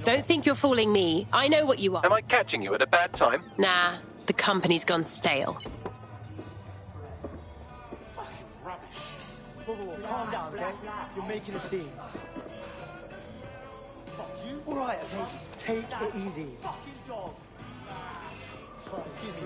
Don't think you're fooling me. I know what you are. Am I catching you at a bad time? Nah, the company's gone stale. Fucking rubbish. Whoa, calm down, okay? You're making a scene. All right, okay, take it easy. Fucking dog. Oh, excuse me.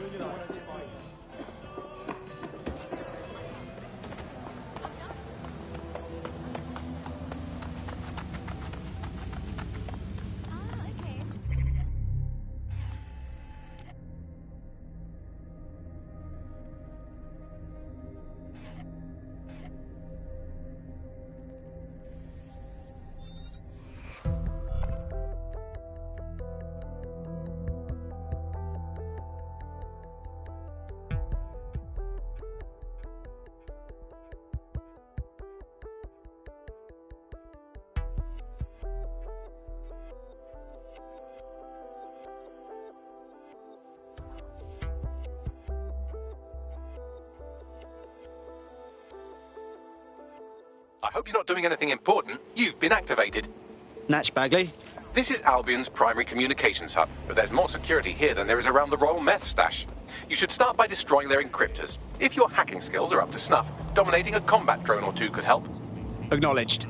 I hope you're not doing anything important. You've been activated. Natch Bagley. This is Albion's primary communications hub, but there's more security here than there is around the Royal Meth Stash. You should start by destroying their encryptors. If your hacking skills are up to snuff, dominating a combat drone or two could help. Acknowledged.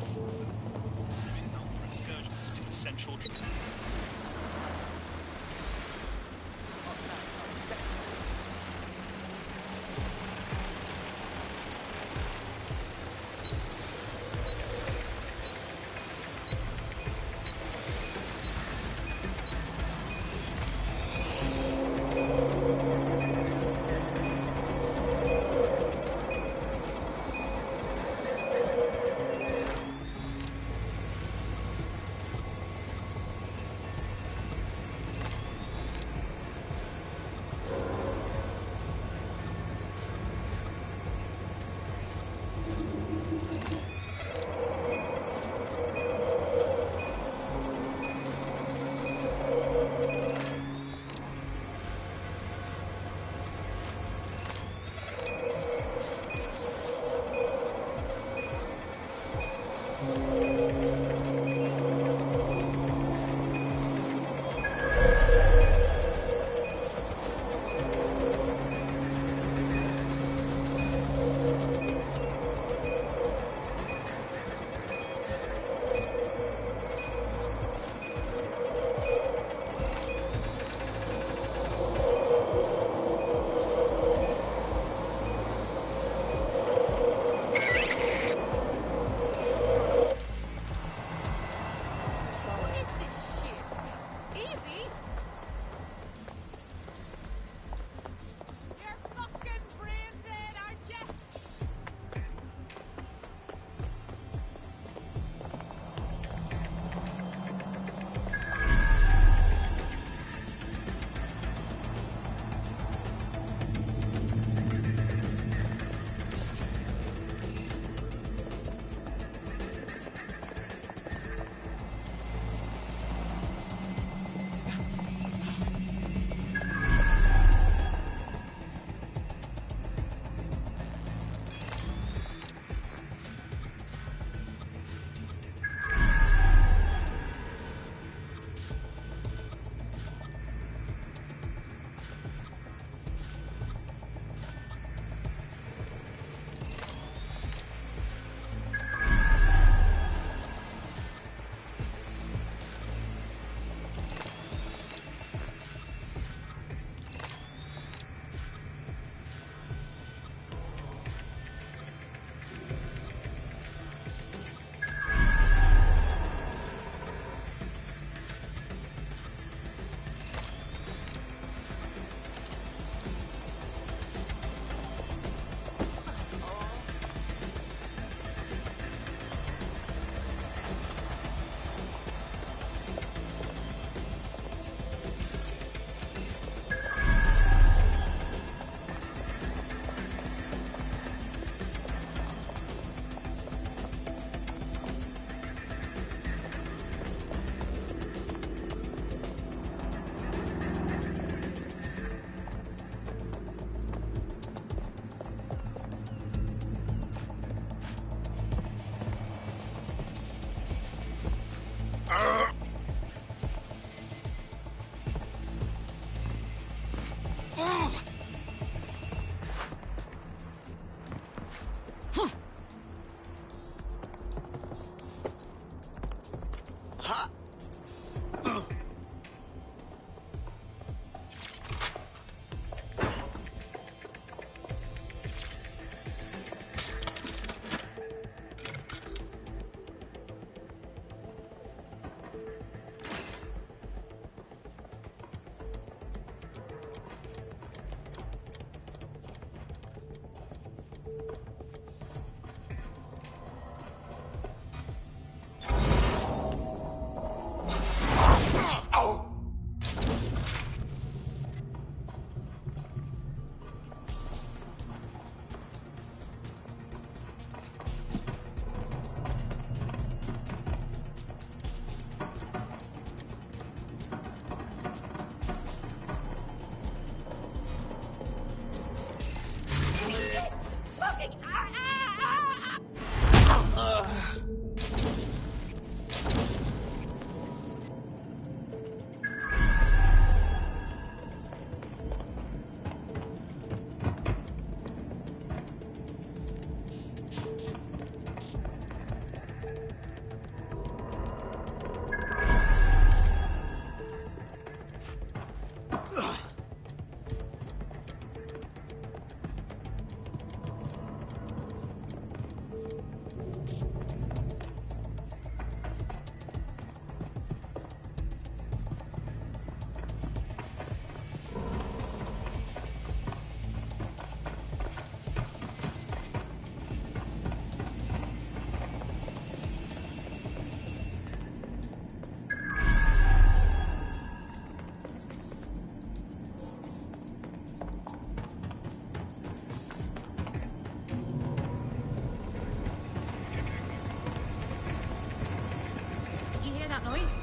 Did you hear that noise?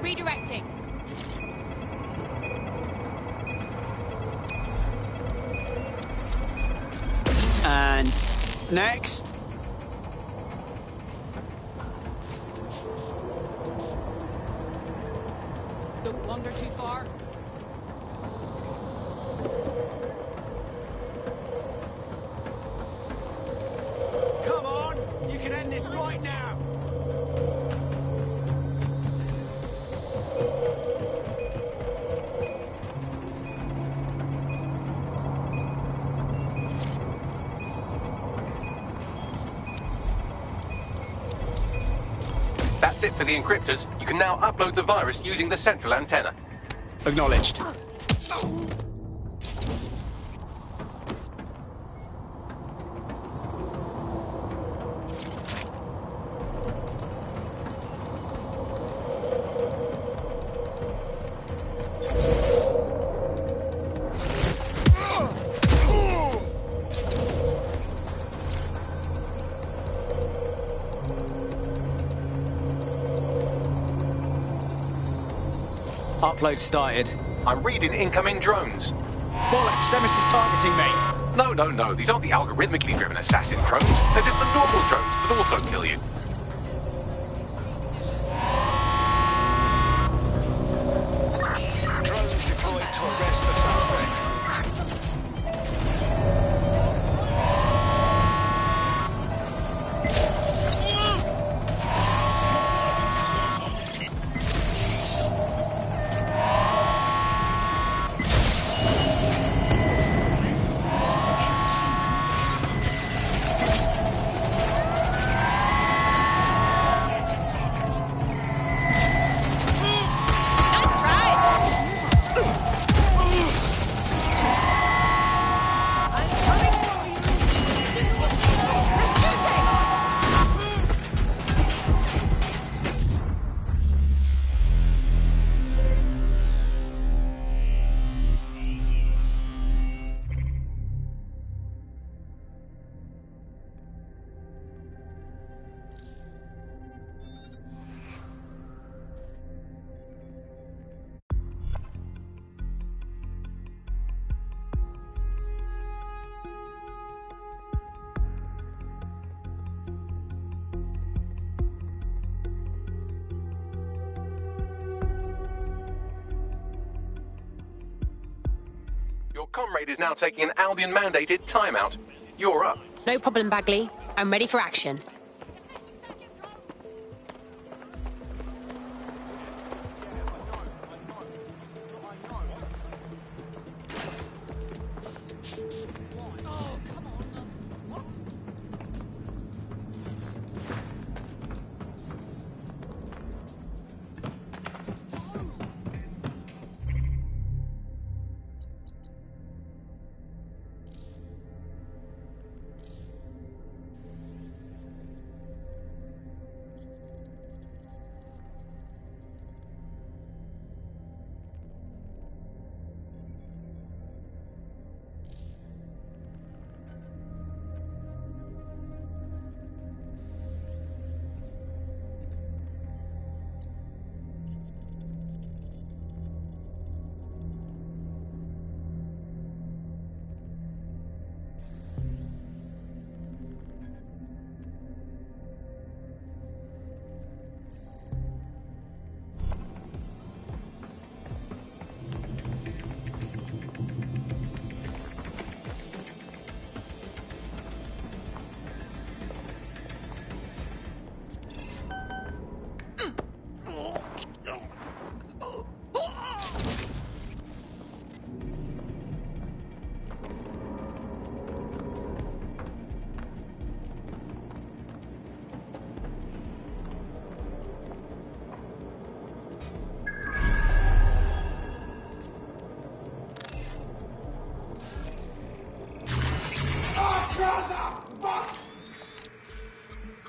Redirecting. And next. Don't wander too far. Come on, you can end this right now. That's it for the encryptors. You can now upload the virus using the central antenna. Acknowledged. Upload started. I'm reading incoming drones. Bollocks, Zemis is targeting me. No. These aren't the algorithmically driven assassin drones. They're just the normal drones that also kill you. Drones deployed to arrest the suspect. Nice try! I'm coming for you! Retreating! Your comrade is now taking an Albion-mandated timeout. You're up. No problem, Bagley. I'm ready for action.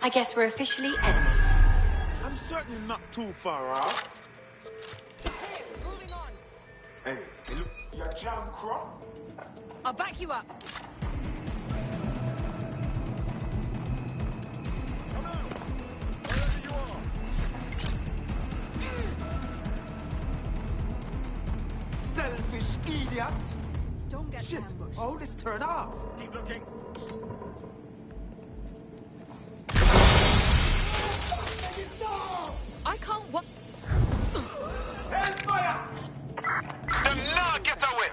I guess we're officially enemies. I'm certainly not too far out. Moving on. Hey, look, you're jam crop. I'll back you up. Selfish idiot! Don't get Shit! ambushed. Oh, this turn off! Keep looking. I can't what? Hellfire! Do not get away!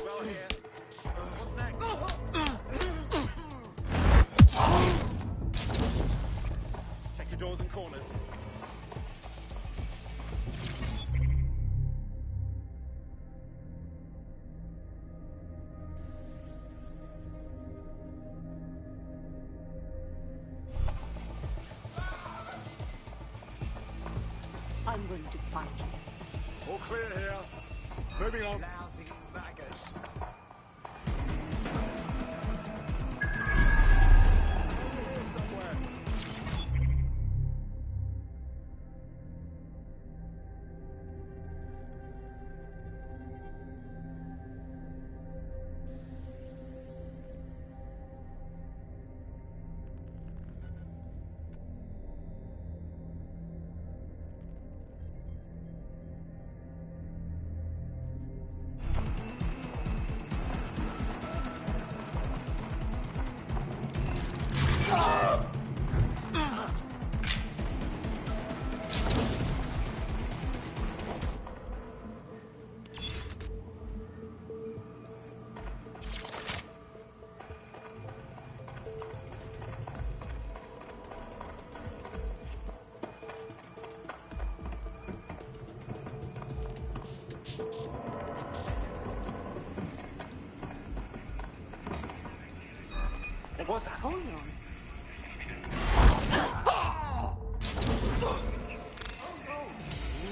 Well here. What's next? Check your doors and corners. I'm going to find you. All clear here. Moving on. Lousy baggers. What's that? Hold on.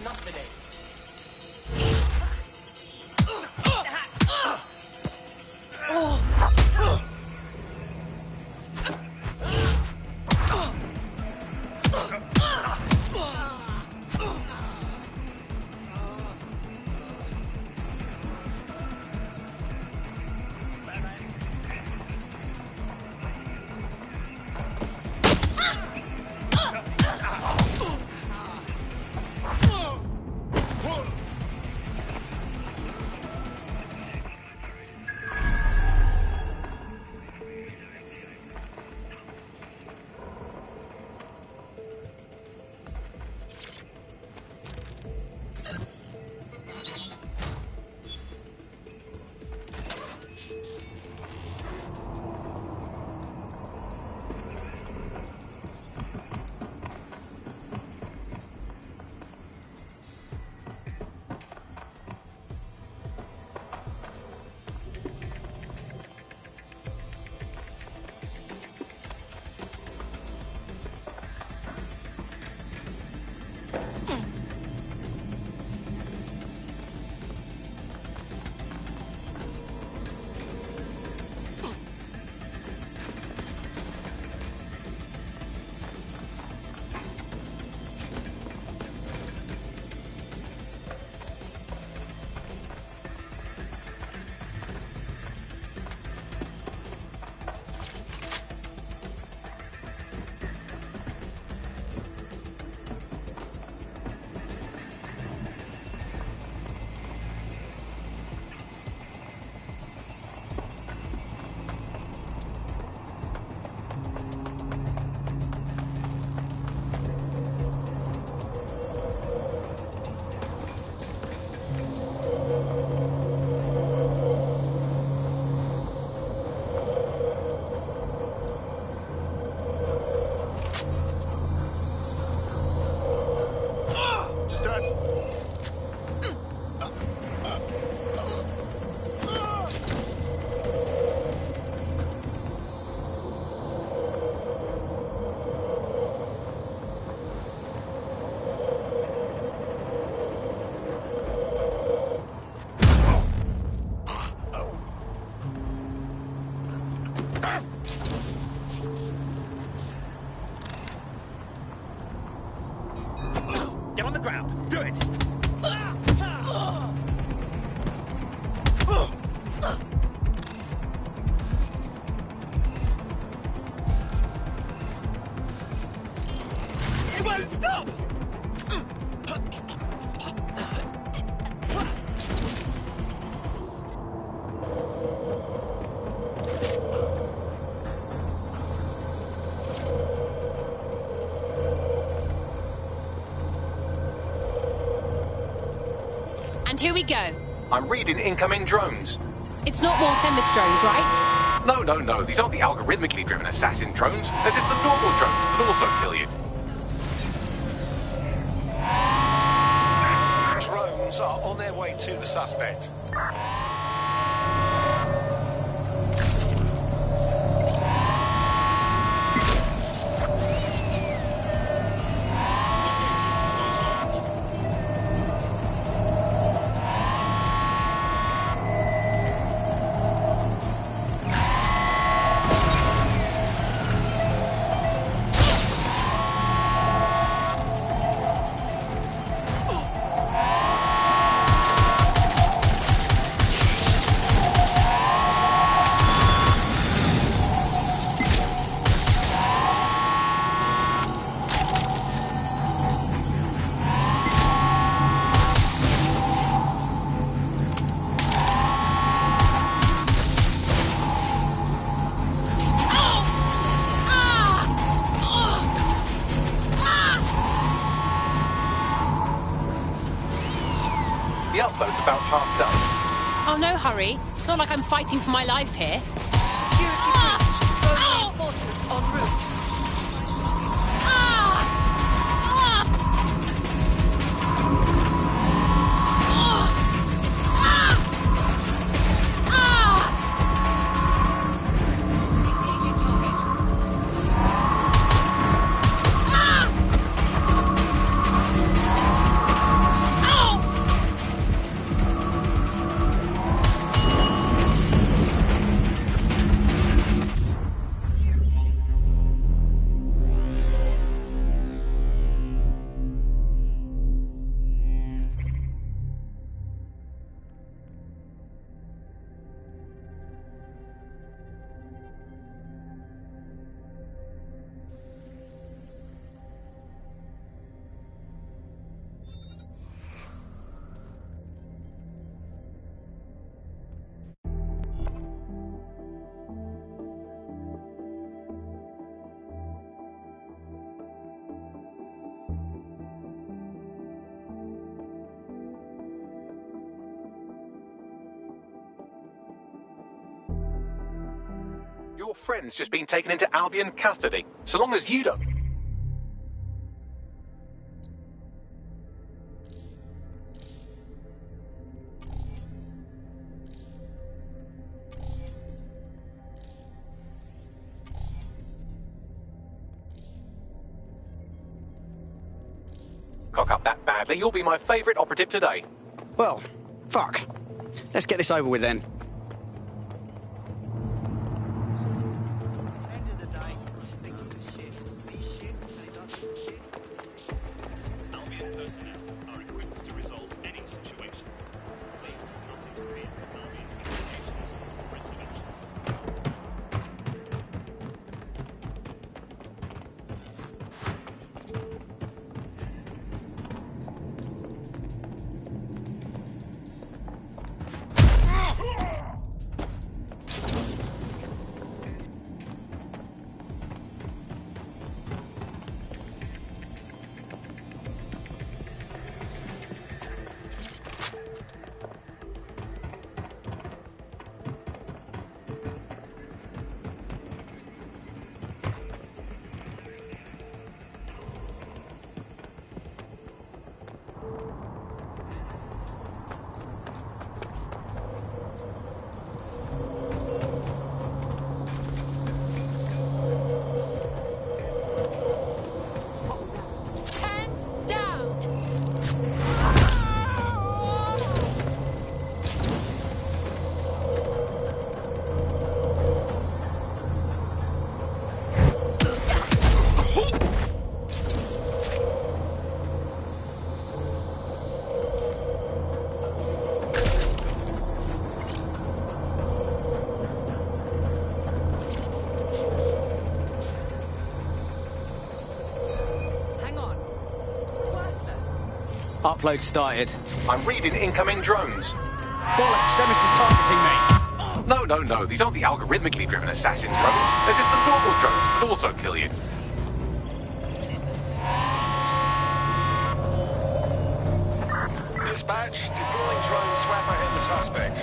Nothing in. Distance. Get on the ground. Do it. It won't stop. And here we go. I'm reading incoming drones. It's not more Themis drones, right? No. These aren't the algorithmically driven assassin drones. They're just the normal drones that also kill you. Drones are on their way to the suspect. The upload's about half done. Oh, no hurry. Not like I'm fighting for my life here. Security breach. Further reinforcements en route. Engaging target. Your friend's just been taken into Albion custody. So long as you don't... Cock up that badly, you'll be my favourite operative today. Well, fuck. Let's get this over with then. End of the day, you think he's a shit, he's shit, and he does shit. Albion personnel are equipped to resolve any situation. Please do not interfere with Albion communications or interventions. Stand down! Hang on. Worthless. Upload started. I'm reading incoming drones. Bollocks, Zemis is targeting me. No, these aren't the algorithmically driven assassin drones. They're just the normal drones that also kill you. Dispatch, deploying drone swapper hit the suspect.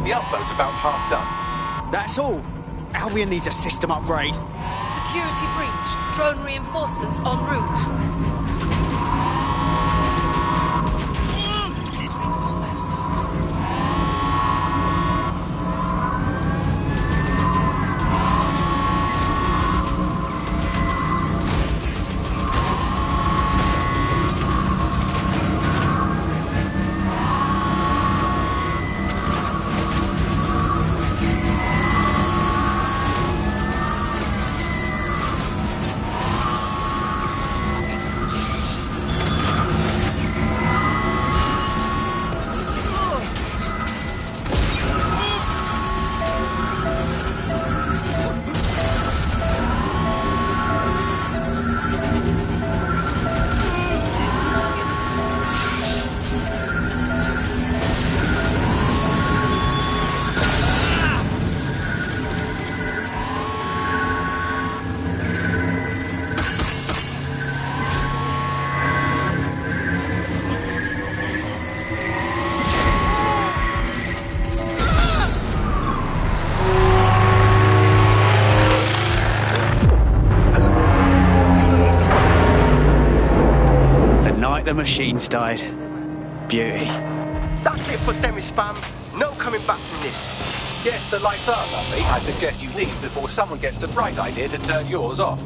The upload's about half done. That's all. Albion needs a system upgrade. Security breach. Drone reinforcements en route. The machines died. Beauty. That's it for Demis, fam. No coming back from this. Yes, the lights are lovely. I suggest you leave before someone gets the bright idea to turn yours off.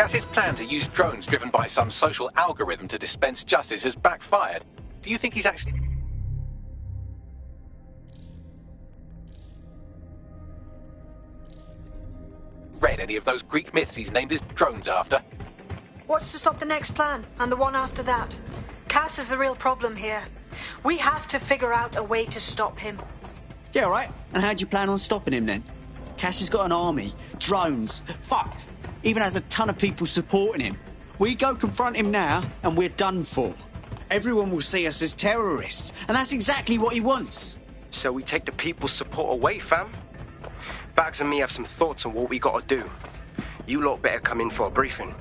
Cass's plan to use drones driven by some social algorithm to dispense justice has backfired. Do you think he's actually... read any of those Greek myths he's named his drones after? What's to stop the next plan and the one after that? Cass is the real problem here. We have to figure out a way to stop him. Yeah, all right. And how do you plan on stopping him then? Cass has got an army, drones, fuck, even has a ton of people supporting him. We go confront him now, and we're done for. Everyone will see us as terrorists, and that's exactly what he wants. So we take the people's support away, fam? Bags and me have some thoughts on what we gotta do. You lot better come in for a briefing.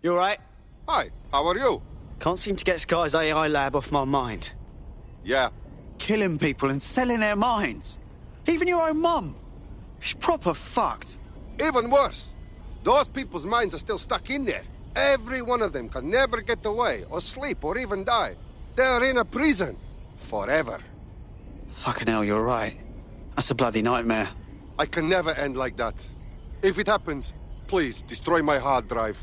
You alright? Hi, how are you? Can't seem to get Sky's AI lab off my mind. Yeah. Killing people and selling their minds. Even your own mum. She's proper fucked. Even worse. Those people's minds are still stuck in there. Every one of them can never get away, or sleep, or even die. They're in a prison. Forever. Fucking hell, you're right. That's a bloody nightmare. I can never end like that. If it happens, please destroy my hard drive.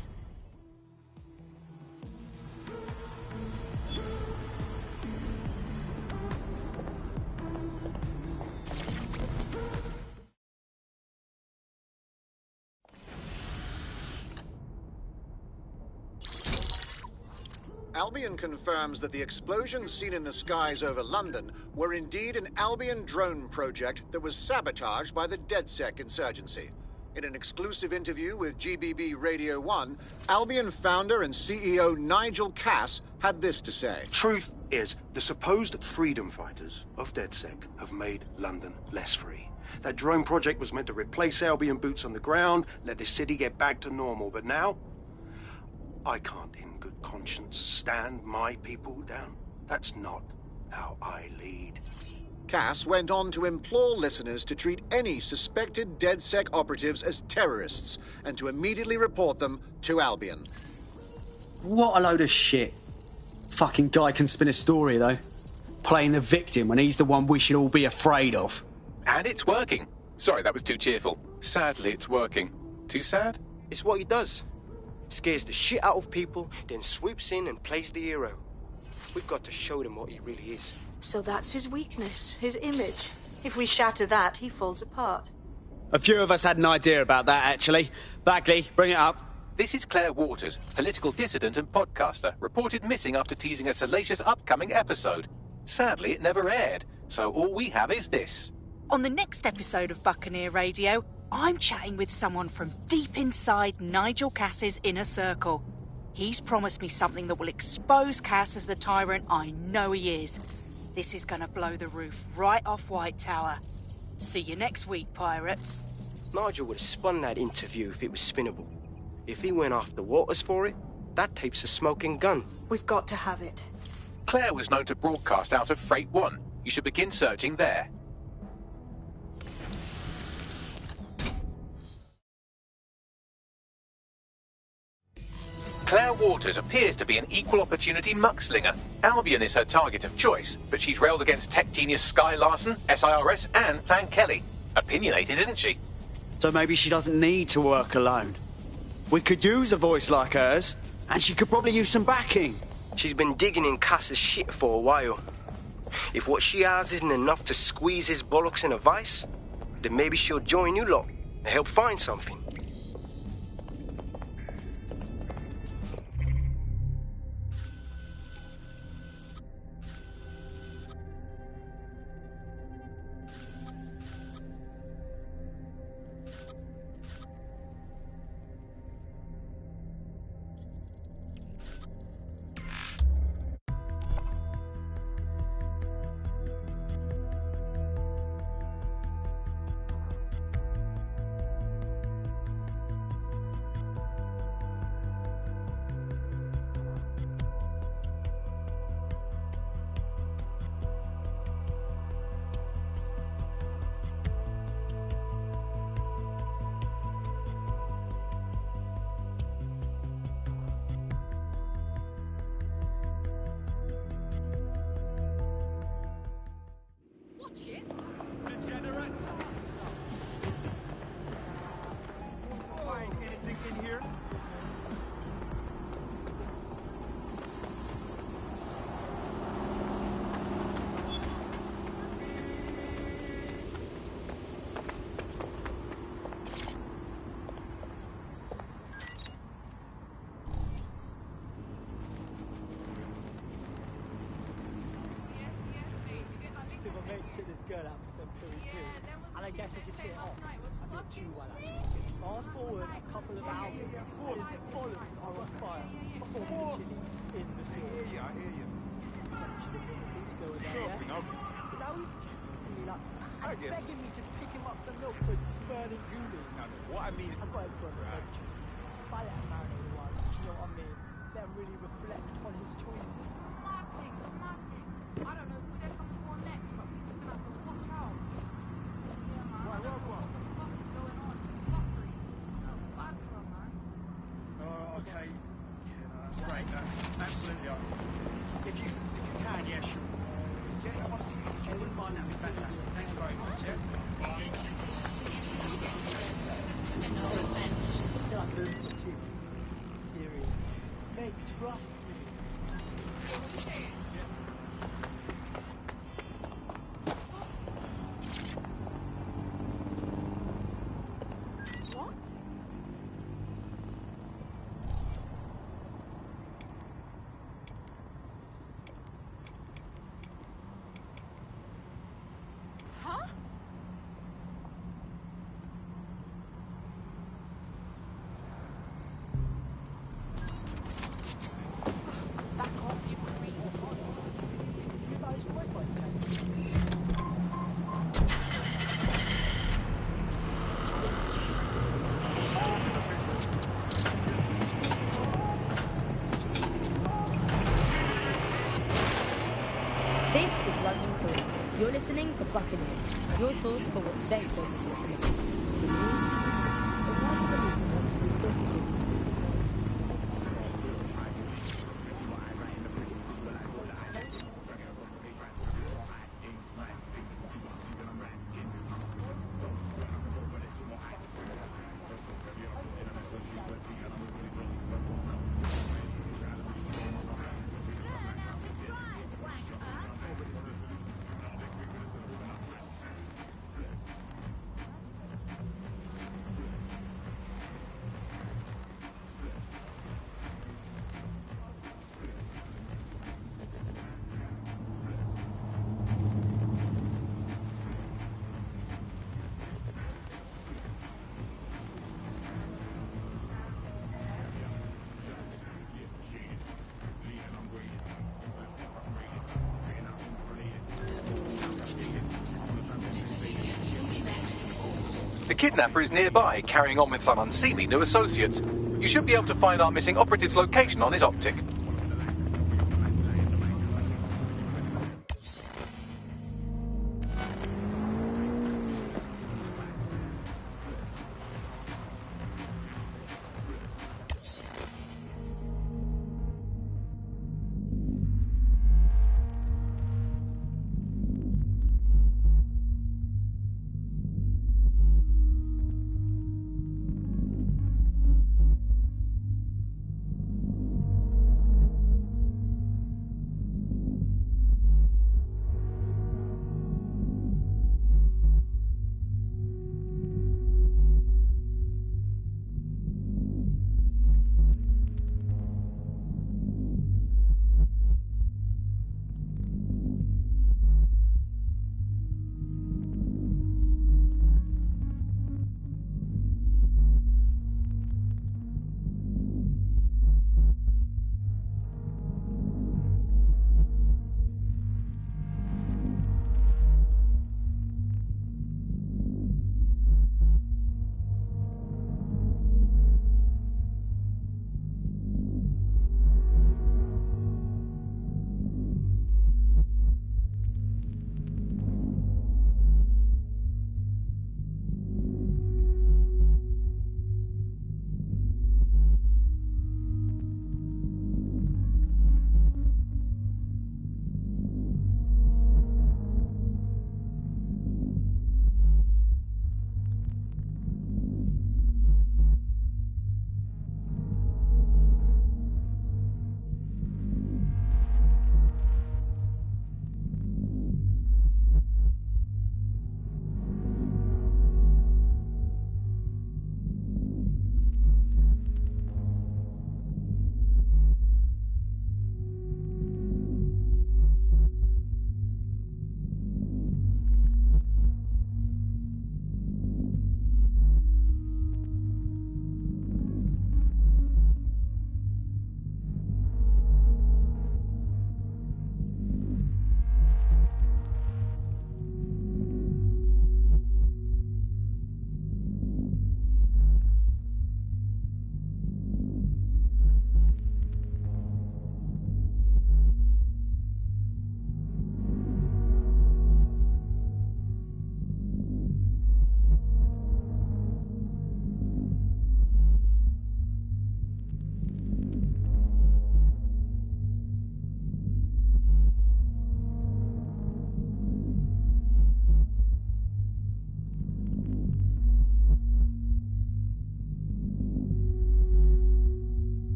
Albion confirms that the explosions seen in the skies over London were indeed an Albion drone project that was sabotaged by the DedSec insurgency. In an exclusive interview with GBB Radio 1, Albion founder and CEO Nigel Cass had this to say. Truth is, the supposed freedom fighters of DedSec have made London less free. That drone project was meant to replace Albion boots on the ground, let the city get back to normal, but now I can't in good conscience stand my people down. That's not how I lead. Cass went on to implore listeners to treat any suspected DedSec operatives as terrorists and to immediately report them to Albion. What a load of shit. Fucking guy can spin a story, though. Playing the victim when he's the one we should all be afraid of. And it's working. Sorry, that was too cheerful. Sadly, it's working. Too sad? It's what he does. Scares the shit out of people, then swoops in and plays the hero. We've got to show them what he really is. So that's his weakness, his image. If we shatter that, he falls apart. A few of us had an idea about that, actually. Bagley, bring it up. This is Claire Waters, political dissident and podcaster, reported missing after teasing a salacious upcoming episode. Sadly, it never aired, so all we have is this. On the next episode of Buccaneer Radio, I'm chatting with someone from deep inside Nigel Cass's inner circle. He's promised me something that will expose Cass as the tyrant I know he is. This is gonna blow the roof right off White Tower. See you next week, pirates. Nigel would have spun that interview if it was spinnable. If he went after Waters for it, that tape's a smoking gun. We've got to have it. Claire was known to broadcast out of Freight 1. You should begin searching there. Claire Waters appears to be an equal opportunity muckslinger. Albion is her target of choice, but she's railed against tech genius Sky Larson, SIRS, and Plan Kelly. Opinionated, isn't she? So maybe she doesn't need to work alone. We could use a voice like hers, and she could probably use some backing. She's been digging in Cass's shit for a while. If what she has isn't enough to squeeze his bollocks in a vice, then maybe she'll join you lot and help find something. girl out for some poo-poo, and I guess I just sit off. I did too well, actually. Fast forward a couple of hours, his bollocks are on fire. In the sewer. Yeah, I hear you. Eventually, when the police go in there, so now he's teasing me like, and begging me to pick him up some milk for burning Yuli. What I mean, I've got him for an emergency. If I let him marinate a while, you know what I mean? Okay. Yeah, no, that's great. Absolutely. If you can, yeah, sure. Yeah, honestly, if you wouldn't mind, that'd be fantastic. Thank you very much, yeah? So I can put you. Serious. Mate, trust me. This is London Crew. You're listening to Buccaneer, your source for what they want you to know. The kidnapper is nearby, carrying on with some unseemly new associates. You should be able to find our missing operative's location on his optic.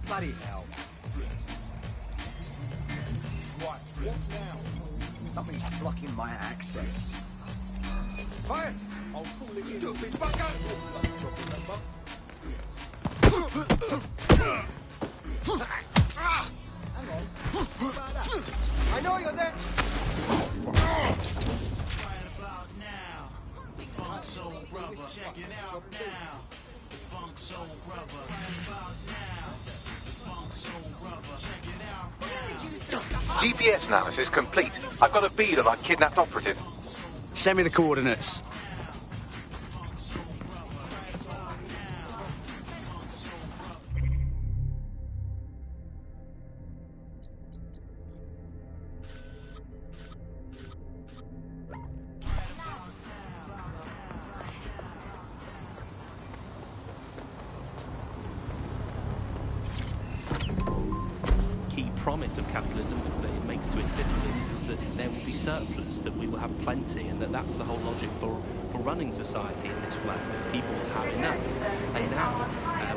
Bloody hell. Right, what now? Something's blocking my access. Fire! I'll pull it in. Do this fucker! Hang on. What about that? I know you're there! Right about now. Funk Soul Brother. Check it out now. The Funk Soul Brother. Right about now. The Funk Soul Brother. Check it out now. GPS analysis complete. I've got a bead on our kidnapped operative. Send me the coordinates. Promise of capitalism that it makes to its citizens is that there will be surplus, that we will have plenty, and that's the whole logic for running society in this way. People will have enough. And now,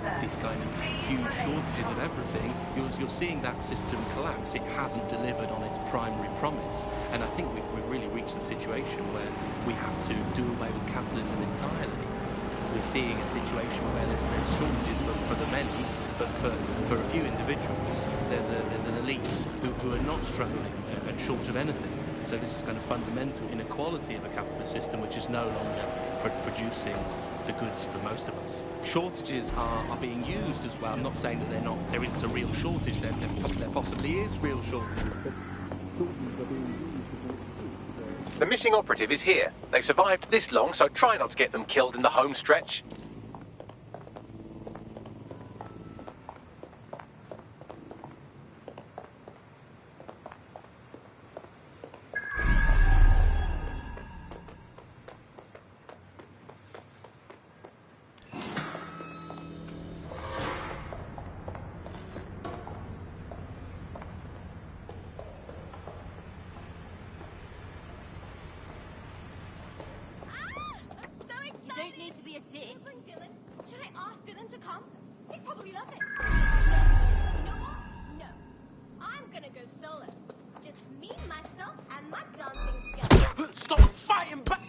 with this kind of huge shortages of everything, you're seeing that system collapse. It hasn't delivered on its primary promise. And I think we've really reached a situation where we have to do away with capitalism entirely. We're seeing a situation where there's shortages for the many, but for a few individuals, there's an elite who are not struggling and short of anything. So this is kind of fundamental inequality of a capitalist system, which is no longer producing the goods for most of us. Shortages are being used as well. I'm not saying that there isn't a real shortage. There possibly is real shortage. The missing operative is here. They survived this long, so try not to get them killed in the home stretch. Should I ask Dylan to come? He'd probably love it. No. You know what? No. I'm gonna go solo. Just me, myself, and my dancing skills. Stop fighting back!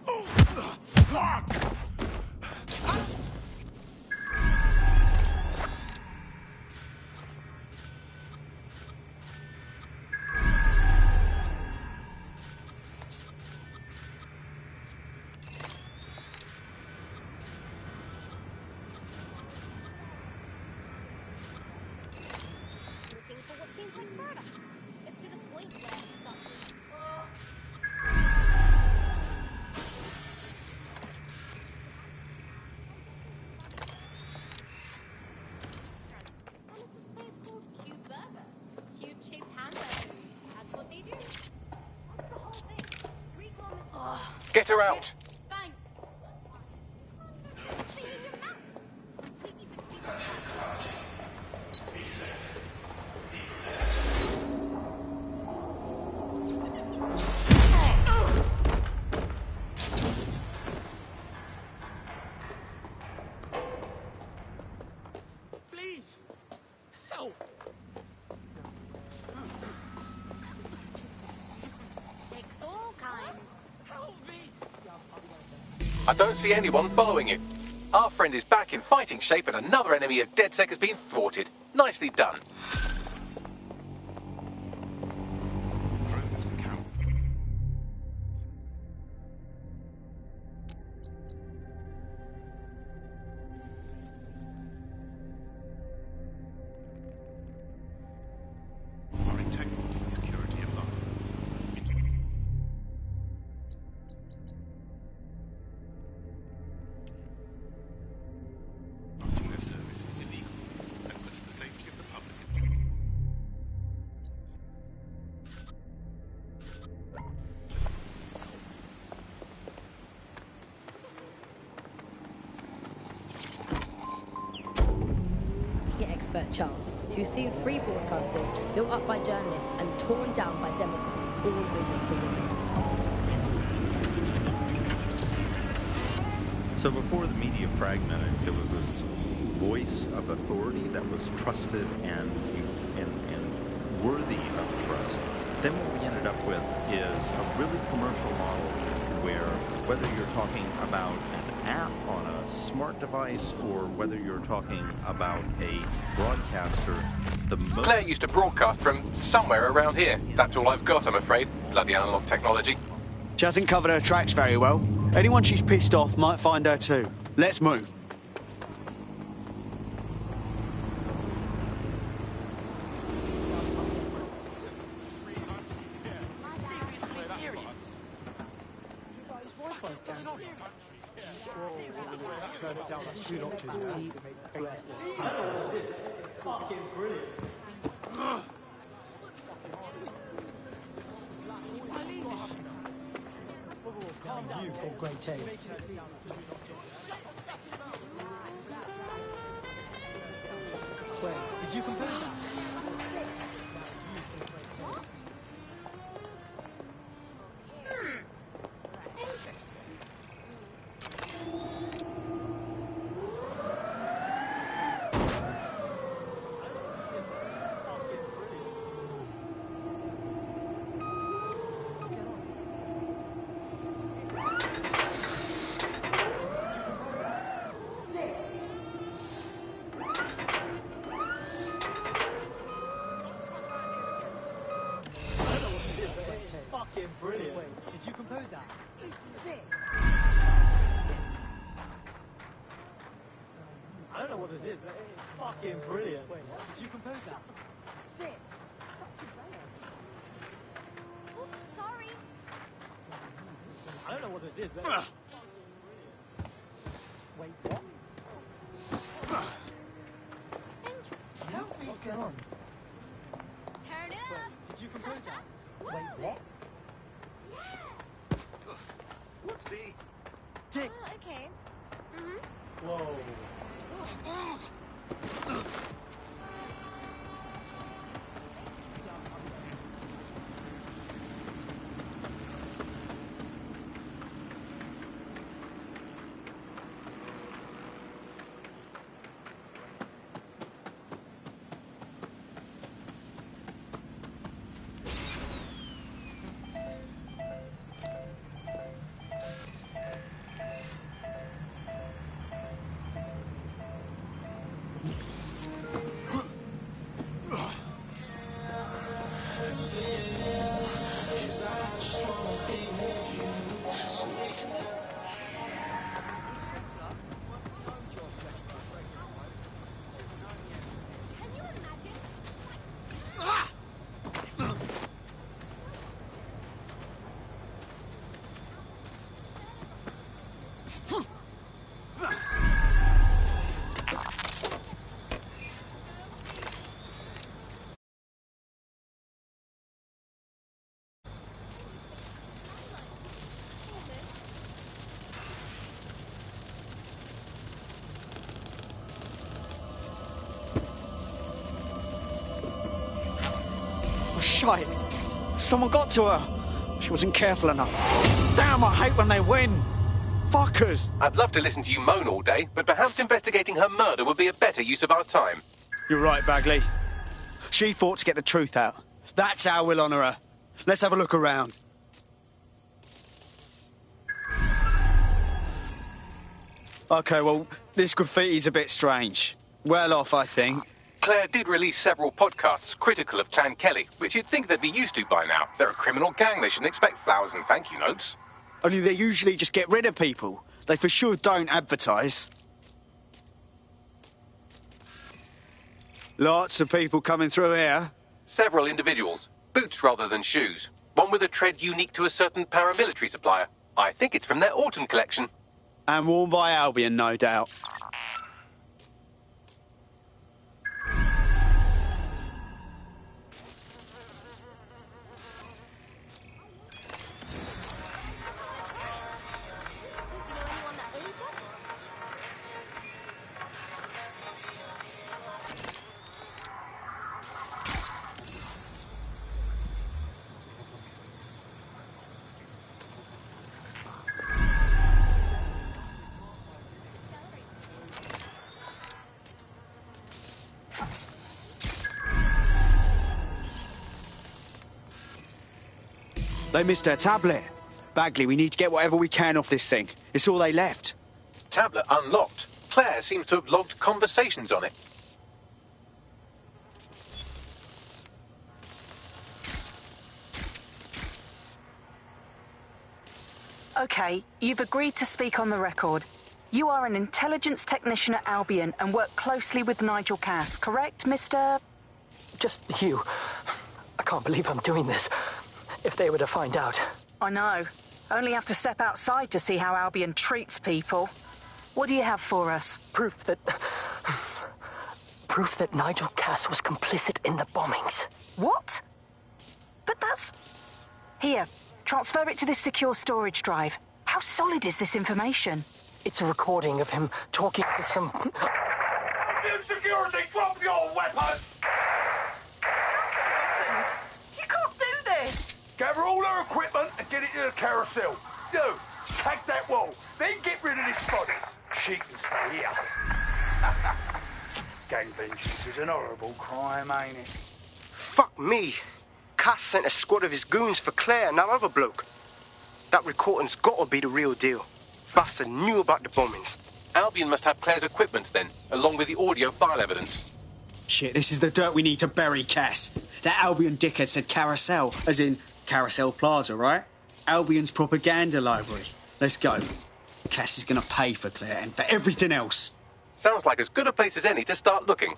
Oh, fuck! Get her out! Please! Help! Takes all kinds. Help me! I don't see anyone following you. Our friend is back in fighting shape and another enemy of DedSec has been thwarted. Nicely done. Charles, who's seen free broadcasters built up by journalists and torn down by demagogues all over the world. So before the media fragmented, there was this voice of authority that was trusted and worthy of trust. Then what we ended up with is a really commercial model where whether you're talking about an app on a smart device or whether you're talking about a broadcaster, Claire used to broadcast from somewhere around here. That's all I've got, I'm afraid. Bloody analog technology. She hasn't covered her tracks very well. Anyone she's pissed off might find her too. Let's move. You've got great taste. Claire, did you compose that? Fucking brilliant. Wait, did you compose that? Sick. I don't know what this is, but it's fucking brilliant. Wait, did you compose that? Sick. Oops, sorry. I don't know what this is, but wait, what? Interesting. What's going on? Turn it up. Did you compose that? Wait, what? Whoopsie. Dick. Okay. Whoa. Oh, shite. Someone got to her. She wasn't careful enough. Damn, I hate when they win. Fuckers. I'd love to listen to you moan all day, but perhaps investigating her murder would be a better use of our time. You're right, Bagley. She fought to get the truth out. That's how we'll honour her. Let's have a look around. OK, well, this graffiti's a bit strange. Well off, I think. Claire did release several podcasts critical of Clan Kelly, which you'd think they'd be used to by now. They're a criminal gang. They shouldn't expect flowers and thank you notes. Only they usually just get rid of people. They for sure don't advertise. Lots of people coming through here. Several individuals. Boots rather than shoes. One with a tread unique to a certain paramilitary supplier. I think it's from their autumn collection. And worn by Albion, no doubt. They missed their tablet. Bagley, we need to get whatever we can off this thing. It's all they left. Tablet unlocked. Claire seems to have logged conversations on it. Okay, you've agreed to speak on the record. You are an intelligence technician at Albion and work closely with Nigel Cass, correct, Mr...? Just you. I can't believe I'm doing this. If they were to find out. I know. Only have to step outside to see how Albion treats people. What do you have for us? Proof that Nigel Cass was complicit in the bombings. What? But that's... Here, transfer it to this secure storage drive. How solid is this information? It's a recording of him talking to some... Security, drop your weapons! You can't do this! Gather all her equipment and get it to the carousel. You, tag that wall, then get rid of this body. She can stay here. Gang vengeance is an horrible crime, ain't it? Fuck me. Cass sent a squad of his goons for Claire and that other bloke. That recording's gotta be the real deal. Bastard knew about the bombings. Albion must have Claire's equipment then, along with the audio file evidence. Shit, this is the dirt we need to bury Cass. That Albion dickhead said Carousel, as in Carousel Plaza, right? Albion's propaganda library. Let's go. Cass is gonna pay for Claire and for everything else. Sounds like as good a place as any to start looking.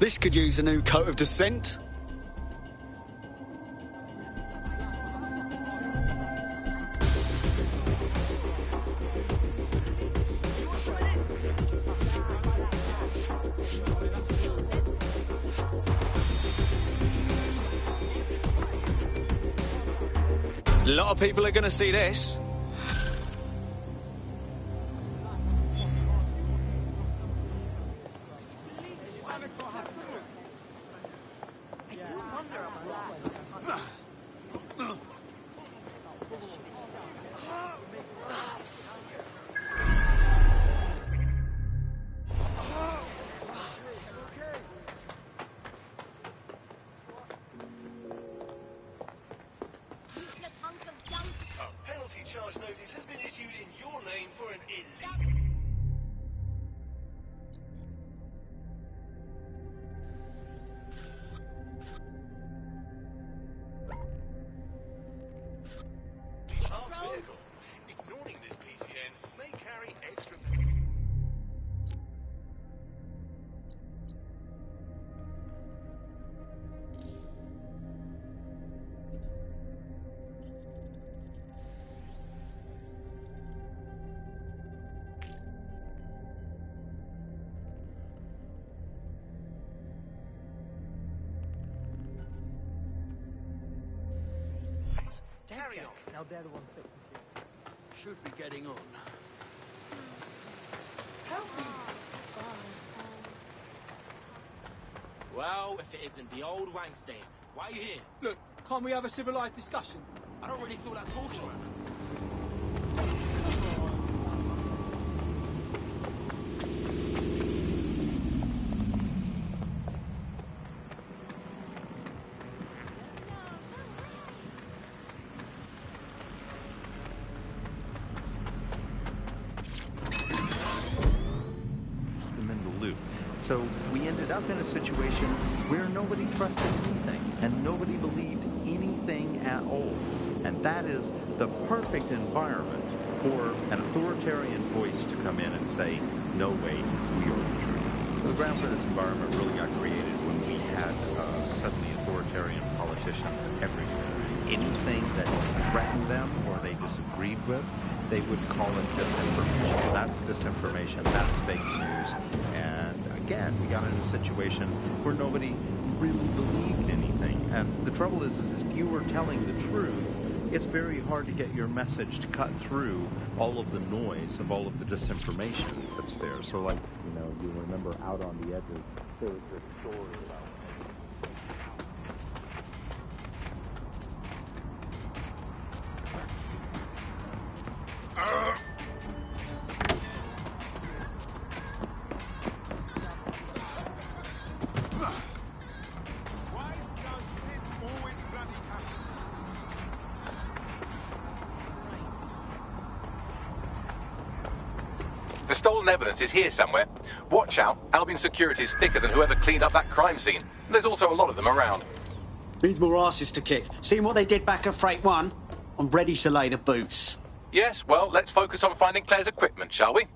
This could use a new coat of dissent. A lot of people are going to see this. A penalty charge notice has been issued in your name for an illegal... Marked vehicle. Ignoring this PCN may carry extra... Carry on. Now they're the ones fixing shit. Should be getting on. Well, if it isn't the old Wangstein, why are you here? Look, can't we have a civilized discussion? I don't really feel like talking right now. Them in the loop. So we ended up in a situation where nobody trusted anything and nobody believed anything at all. And that is the perfect environment for an authoritarian voice to come in and say, no, wait, we are the truth. So the ground for this environment really got created when we had suddenly authoritarian politicians everywhere. Anything that threatened them or they disagreed with, they would call it disinformation. That's disinformation, that's fake news. And again, we got in a situation where nobody really believed anything. And the trouble is if you were telling the truth, it's very hard to get your message to cut through all of the noise of all of the disinformation that's there. So like, you know, you remember Out on the Edges, there was this story about The stolen evidence is here somewhere. Watch out, Albion security's thicker than whoever cleaned up that crime scene. There's also a lot of them around. Needs more asses to kick. Seeing what they did back at Freight 1, I'm ready to lay the boots. Yes, well, let's focus on finding Claire's equipment, shall we?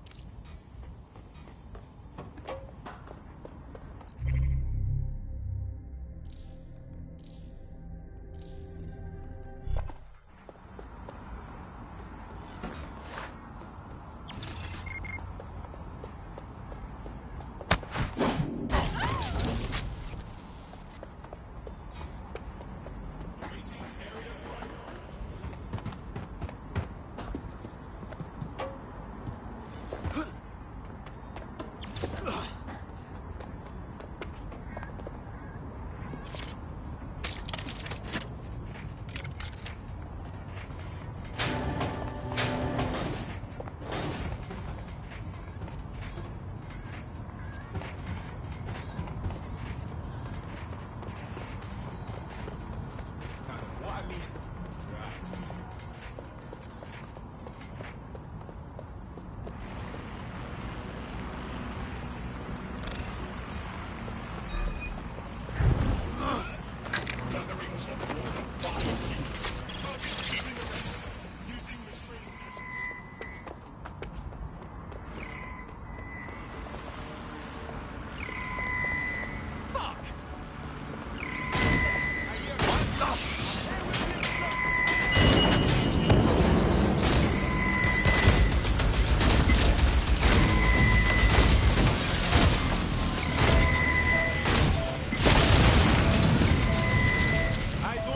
Eyes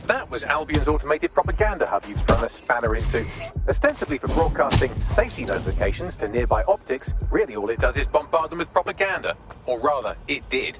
That was Albion's automated propaganda hub you've thrown a spanner into. Ostensibly for broadcasting safety notifications to nearby optics, really all it does is bombard them with propaganda. Or rather, it did.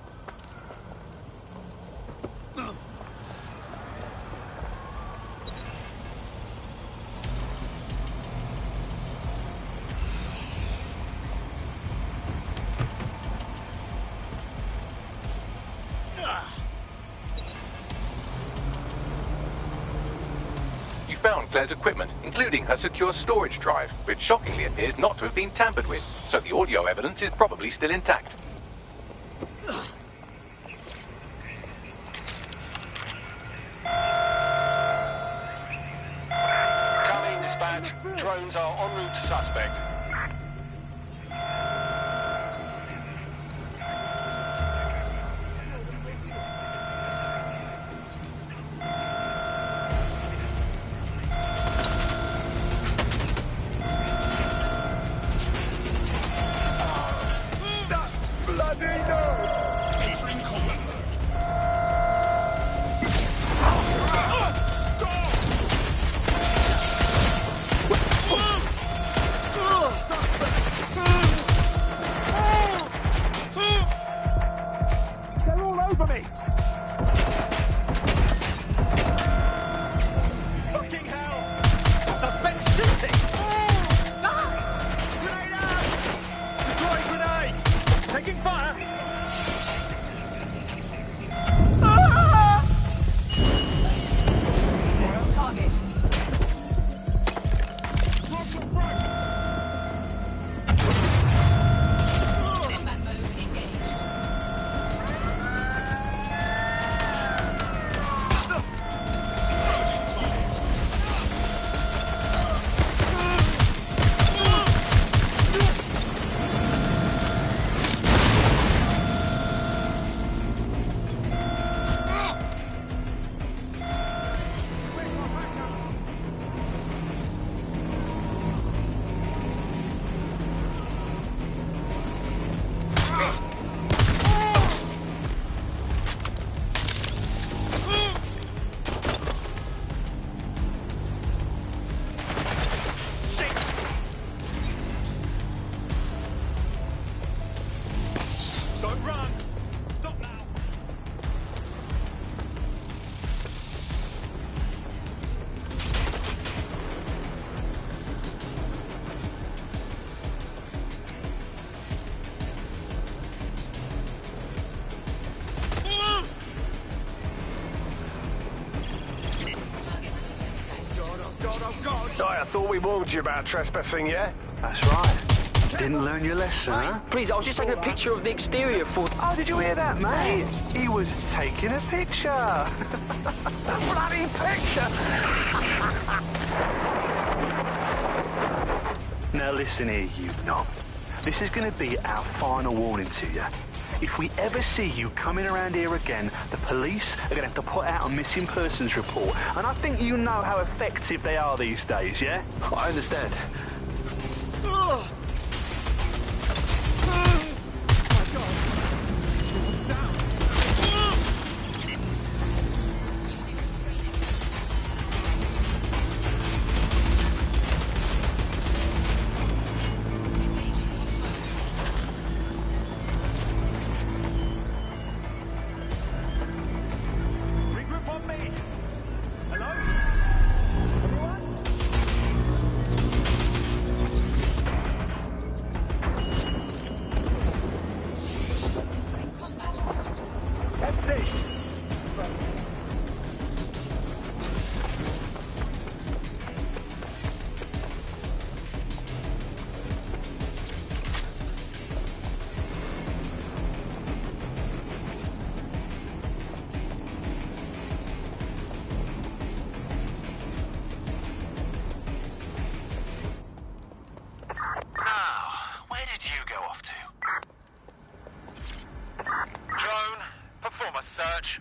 Found Claire's equipment, including her secure storage drive, which shockingly appears not to have been tampered with, so the audio evidence is probably still intact. Coming, dispatch. Drones are en route to suspect. I thought we warned you about trespassing, yeah? That's right. Didn't learn your lesson, huh? Please, I was just taking a picture of the exterior for... Oh, did you hear that, mate? He was taking a picture. Bloody picture! Now listen here, you knob. This is going to be our final warning to you. If we ever see you coming around here again, the police are going to have to put out a missing persons report. And I think you know how effective they are these days, yeah? I understand. a search.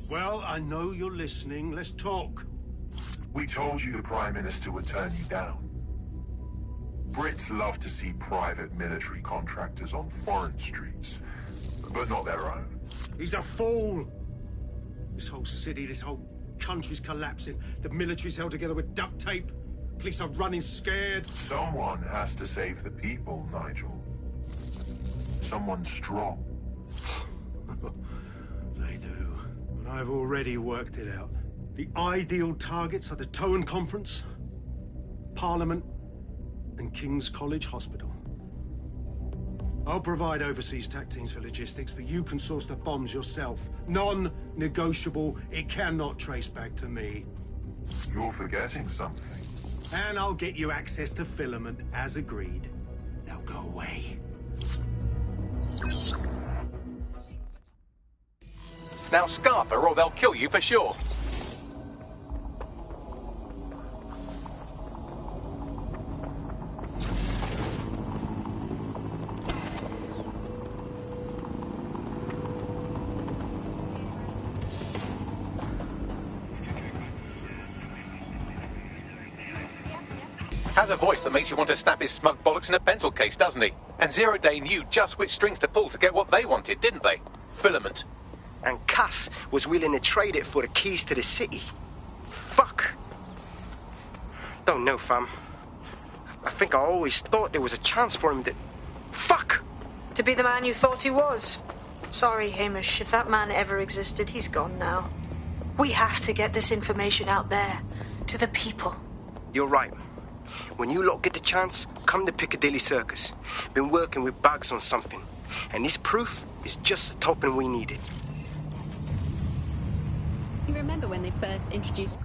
Well, I know you're listening. Let's talk. We told you the Prime Minister would turn you down. Brits love to see private military contractors on foreign streets, but not their own. He's a fool! This whole city, this whole country's collapsing. The military's held together with duct tape. Police are running scared. Someone has to save the people, Nigel. Someone strong. They do. But I've already worked it out. The ideal targets are the Towan Conference, Parliament, and King's College Hospital. I'll provide overseas tac teams for logistics, but you can source the bombs yourself. Non-negotiable. It cannot trace back to me. You're forgetting something. And I'll get you access to filament, as agreed. Now go away. Now scarp her or they'll kill you for sure. Has a voice that makes you want to snap his smug bollocks in a pencil case, doesn't he? And Zero Day knew just which strings to pull to get what they wanted, didn't they? Filament. And Cass was willing to trade it for the keys to the city. Fuck. Don't know, fam. I think I always thought there was a chance for him to... Fuck! To be the man you thought he was. Sorry, Hamish. If that man ever existed, he's gone now. We have to get this information out there. To the people. You're right. When you lot get the chance, come to Piccadilly Circus. Been working with Bags on something. And this proof is just the topping we needed. You remember when they first introduced...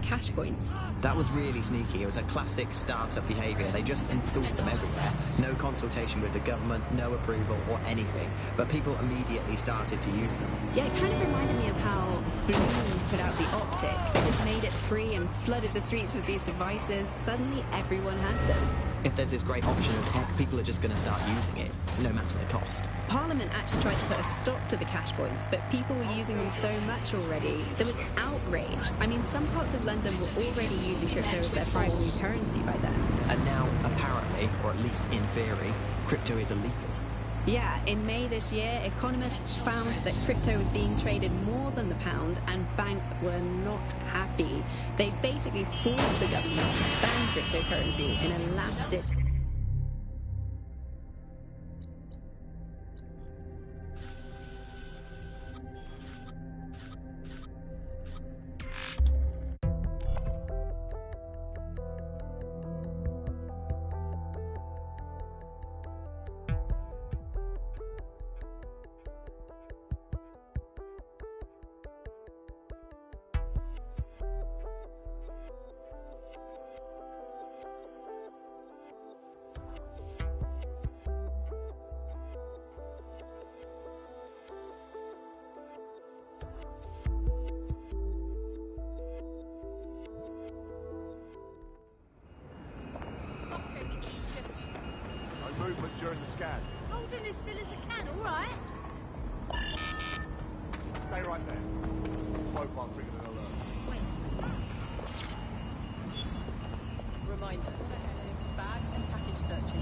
cash points. That was really sneaky. It was a classic startup behaviour. They just installed them everywhere. No consultation with the government, no approval or anything. But people immediately started to use them. Yeah, it kind of reminded me of how Bloom put out the Optic. It just made it free and flooded the streets with these devices. Suddenly everyone had them. If there's this great option of tech, people are just going to start using it, no matter the cost. Parliament actually tried to put a stop to the cash points, but people were using them so much already. There was outrage. I mean, some parts of London were already using crypto as their primary currency by then. And now, apparently, or at least in theory, crypto is illegal. Yeah, in May this year, economists found that crypto was being traded more than the pound, and banks were not happy. They basically forced the government to ban cryptocurrency in a last-ditch... Movement during the scan. Holding as still as I can, alright? Stay right there. Profile triggered an alert. Reminder. Bag and package searches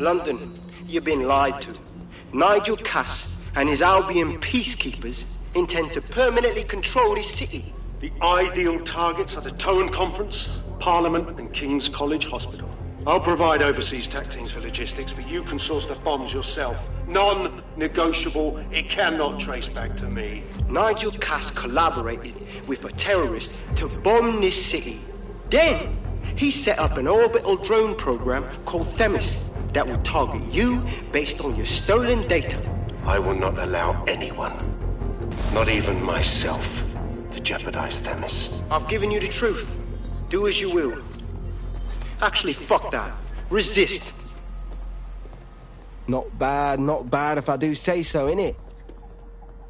London, you've been lied to. Nigel Cass and his Albion peacekeepers intend to permanently control this city. The ideal targets are the Towan Conference, Parliament, and King's College Hospital. I'll provide overseas tech teams for logistics, but you can source the bombs yourself. Non-negotiable. It cannot trace back to me. Nigel Cass collaborated with a terrorist to bomb this city. Then, he set up an orbital drone program called Themis that will target you based on your stolen data. I will not allow anyone, not even myself, to jeopardize Themis. I've given you the truth. Do as you will. Actually, fuck that. Resist. Not bad if I do say so, innit?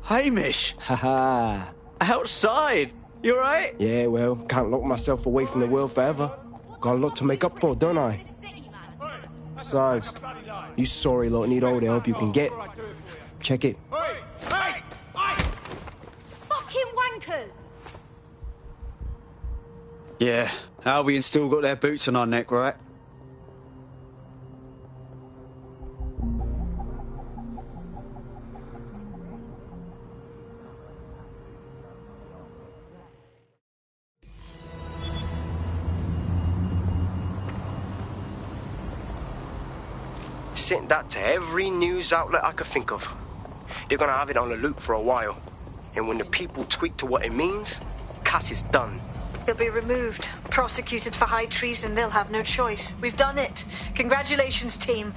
Hamish! Haha. Outside! You alright? Yeah, well, can't lock myself away from the world forever. Got a lot to make up for, don't I? Besides, you sorry lot need all the help you can get. Check it. Fucking wankers! Yeah, Albion still got their boots on our neck, right? Sent that to every news outlet I could think of. They're gonna have it on the loop for a while. And when the people tweak to what it means, Cass is done. He'll be removed, prosecuted for high treason. They'll have no choice. We've done it. Congratulations, team.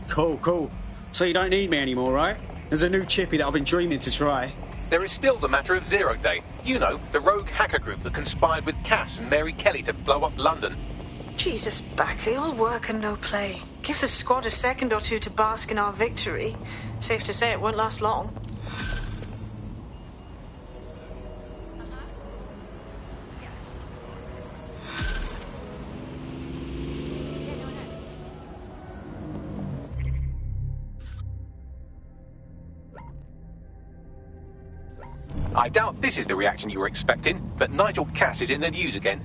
Cool. So you don't need me anymore, right? There's a new chippy that I've been dreaming to try. There is still the matter of Zero Day. You know, the rogue hacker group that conspired with Cass and Mary Kelly to blow up London. Jesus, Backley, all work and no play. Give the squad a second or two to bask in our victory. Safe to say it won't last long. I doubt this is the reaction you were expecting, but Nigel Cass is in the news again.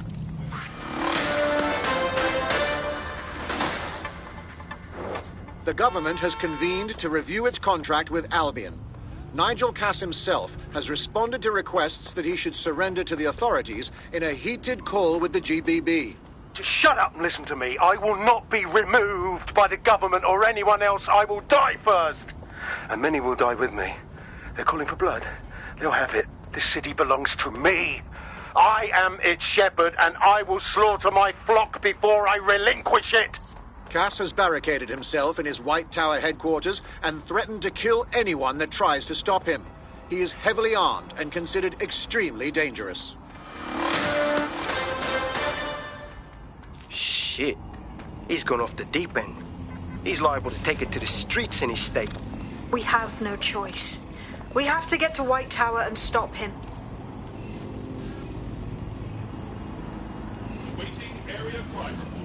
The government has convened to review its contract with Albion. Nigel Cass himself has responded to requests that he should surrender to the authorities in a heated call with the GBB. Just shut up and listen to me. I will not be removed by the government or anyone else. I will die first. And many will die with me. They're calling for blood. They'll have it. This city belongs to me. I am its shepherd, and I will slaughter my flock before I relinquish it. Cass has barricaded himself in his White Tower headquarters and threatened to kill anyone that tries to stop him. He is heavily armed and considered extremely dangerous. Shit. He's gone off the deep end. He's liable to take it to the streets in his state. We have no choice. We have to get to White Tower and stop him. Waiting area crime report.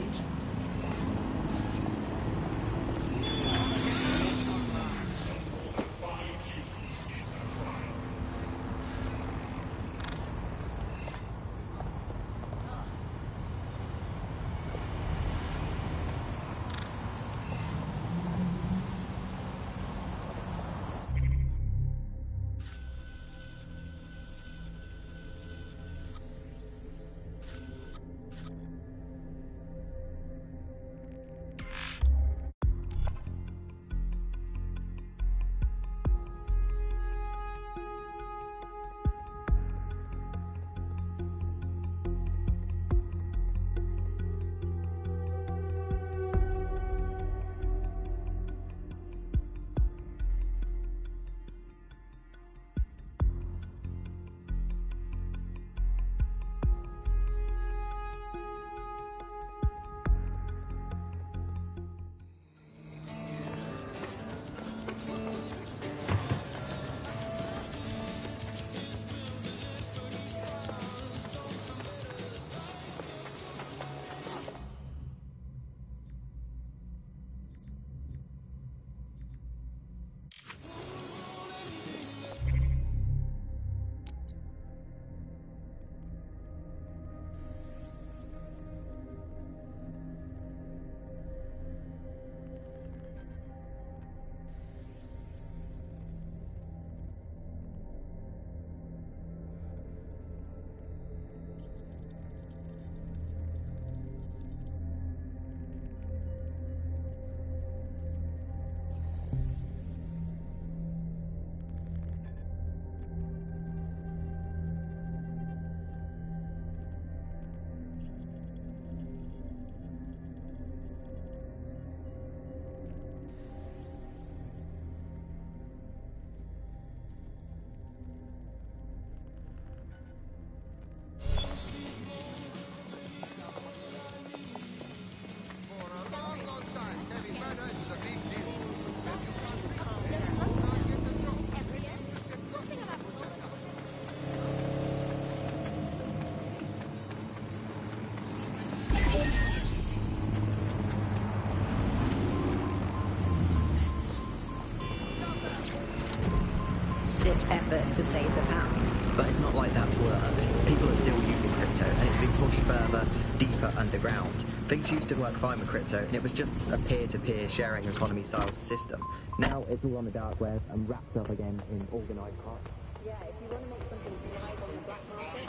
last-ditch effort to save the pound. But it's not like that's worked. People are still using crypto, and it's been pushed further, deeper underground. Things used to work fine with crypto, and it was just a peer-to-peer sharing economy-style system. Now it's all on the dark web and wrapped up again in organised crime. Yeah, if you want to make something thrive on the black market...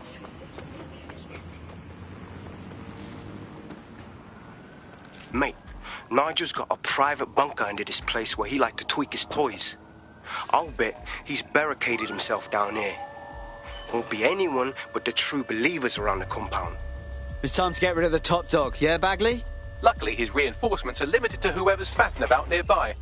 Mate, Nigel's got a private bunker under this place where he liked to tweak his toys. I'll bet he's barricaded himself down here. Won't be anyone but the true believers around the compound. It's time to get rid of the top dog, yeah, Bagley? Luckily, his reinforcements are limited to whoever's faffing about nearby.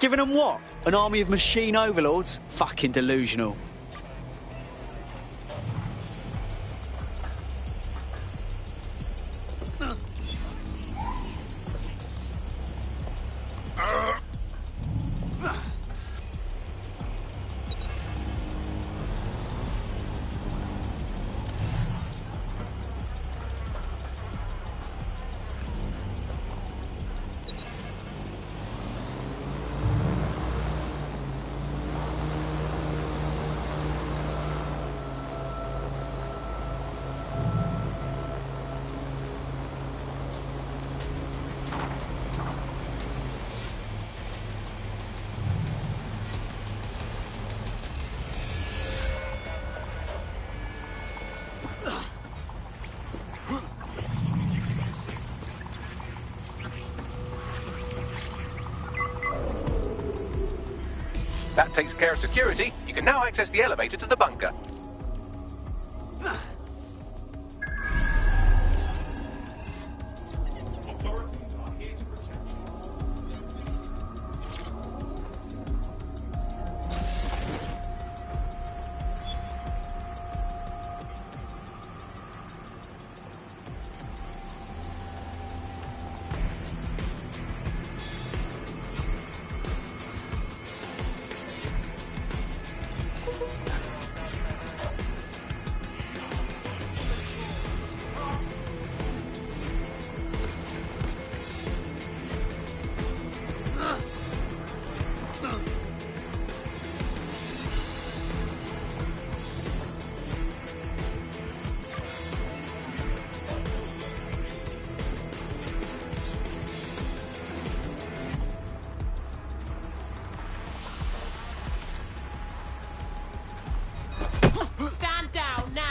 Giving them what? An army of machine overlords? Fucking delusional. That takes care of security. You can now access the elevator to the bunker. Stand down now!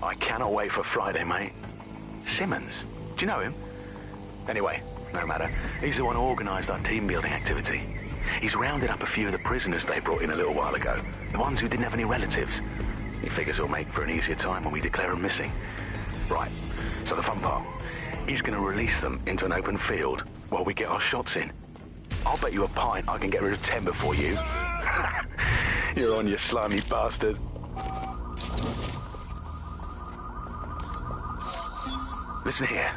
I cannot wait for Friday, mate. Simmons? Do you know him? Anyway, no matter. He's the one who organised our team-building activity. He's rounded up a few of the prisoners they brought in a little while ago. The ones who didn't have any relatives. He figures it'll make for an easier time when we declare them missing. Right, so the fun part. He's going to release them into an open field while we get our shots in. I'll bet you a pint I can get rid of 10 before you. You're on, you slimy bastard. Listen here.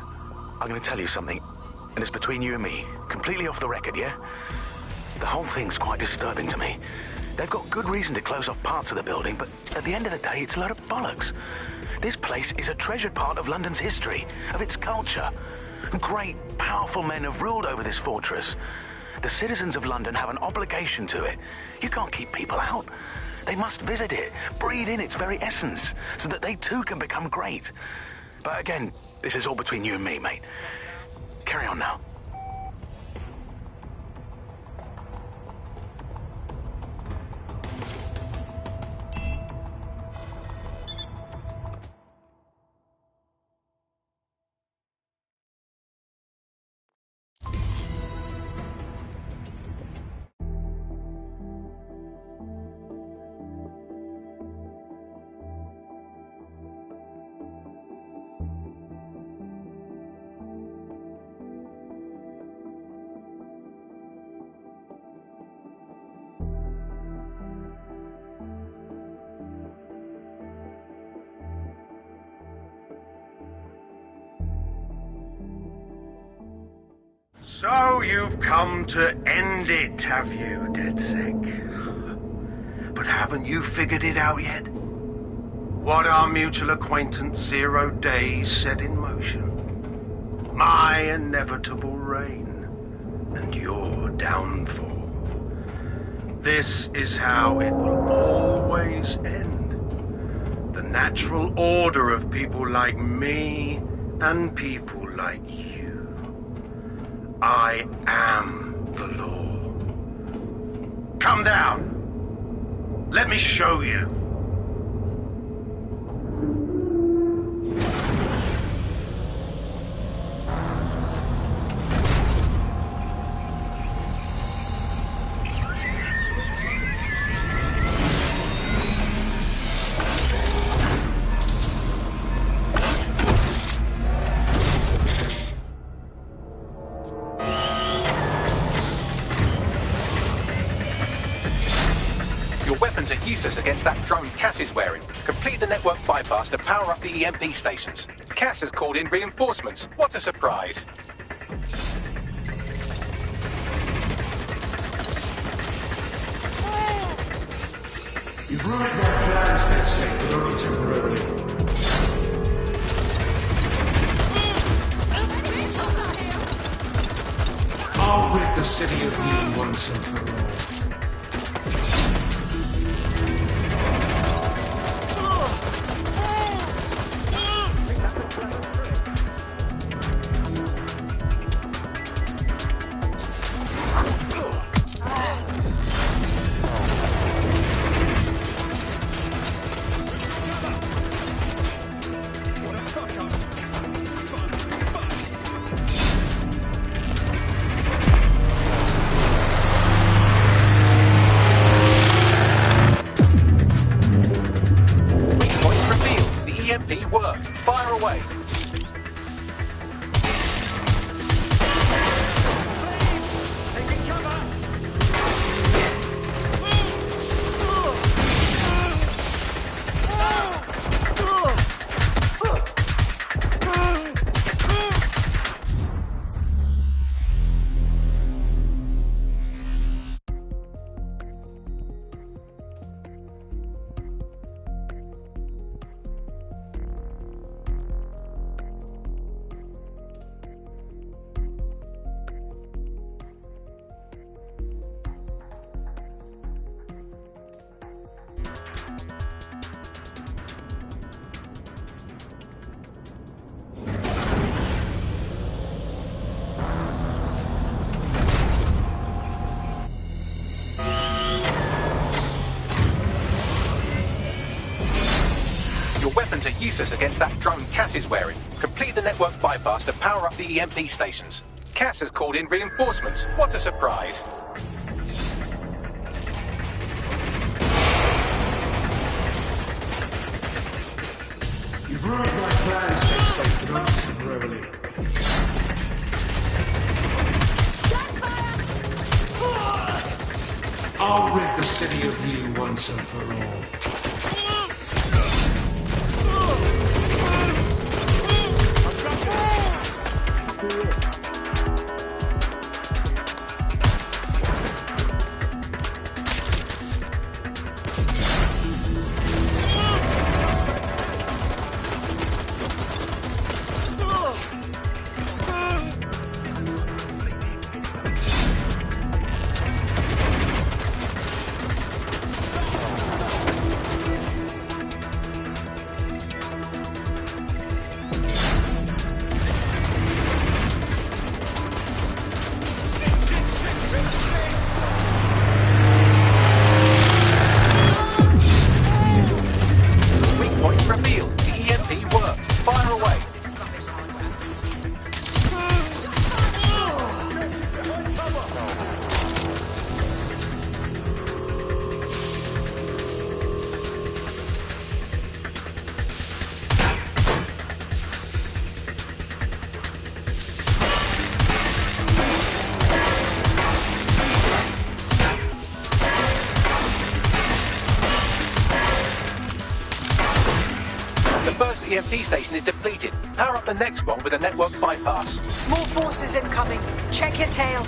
I'm gonna tell you something, and it's between you and me. Completely off the record, yeah? The whole thing's quite disturbing to me. They've got good reason to close off parts of the building, but at the end of the day, it's a load of bollocks. This place is a treasured part of London's history, of its culture. Great, powerful men have ruled over this fortress. The citizens of London have an obligation to it. You can't keep people out. They must visit it, breathe in its very essence, so that they too can become great. But again, this is all between you and me, mate. Carry on now. So you've come to end it, have you, DedSec? But haven't you figured it out yet? What our mutual acquaintance 0 Days set in motion? My inevitable reign and your downfall. This is how it will always end. The natural order of people like me and people like you. I am the law. Come down. Let me show you. Useless against that drone Cass is wearing. Complete the network bypass to power up the EMP stations. Cass has called in reinforcements. What a surprise. You've ruined my plans, DedSec, but only temporarily. I'll rid the city of you once and for all. Are useless against that drone Cass is wearing. Complete the network bypass to power up the EMP stations. Cass has called in reinforcements. What a surprise. You've ruined my plans, DedSec, but only temporarily. I'll rid the city of you once and for all. first EMP station is depleted. Power up the next one with a network bypass. More forces incoming. Check your tail.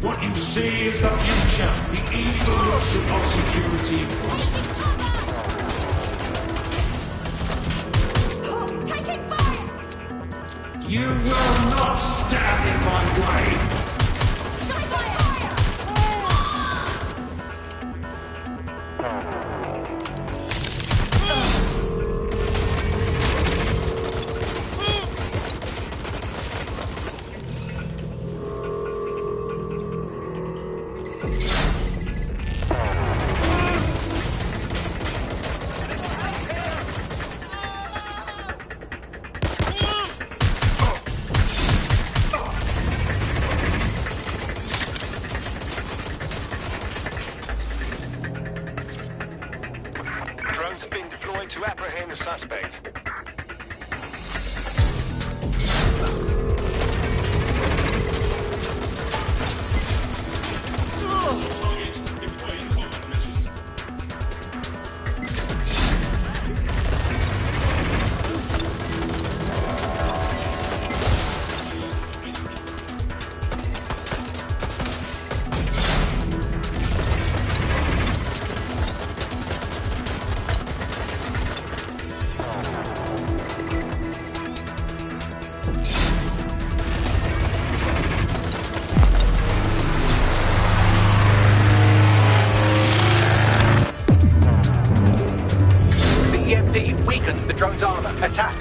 What you see is the future, the evolution of security enforcement. Taking fire! You will not stand in my way. Drones have been deployed to apprehend the suspect. EMP weakened the drone's armor. Attack!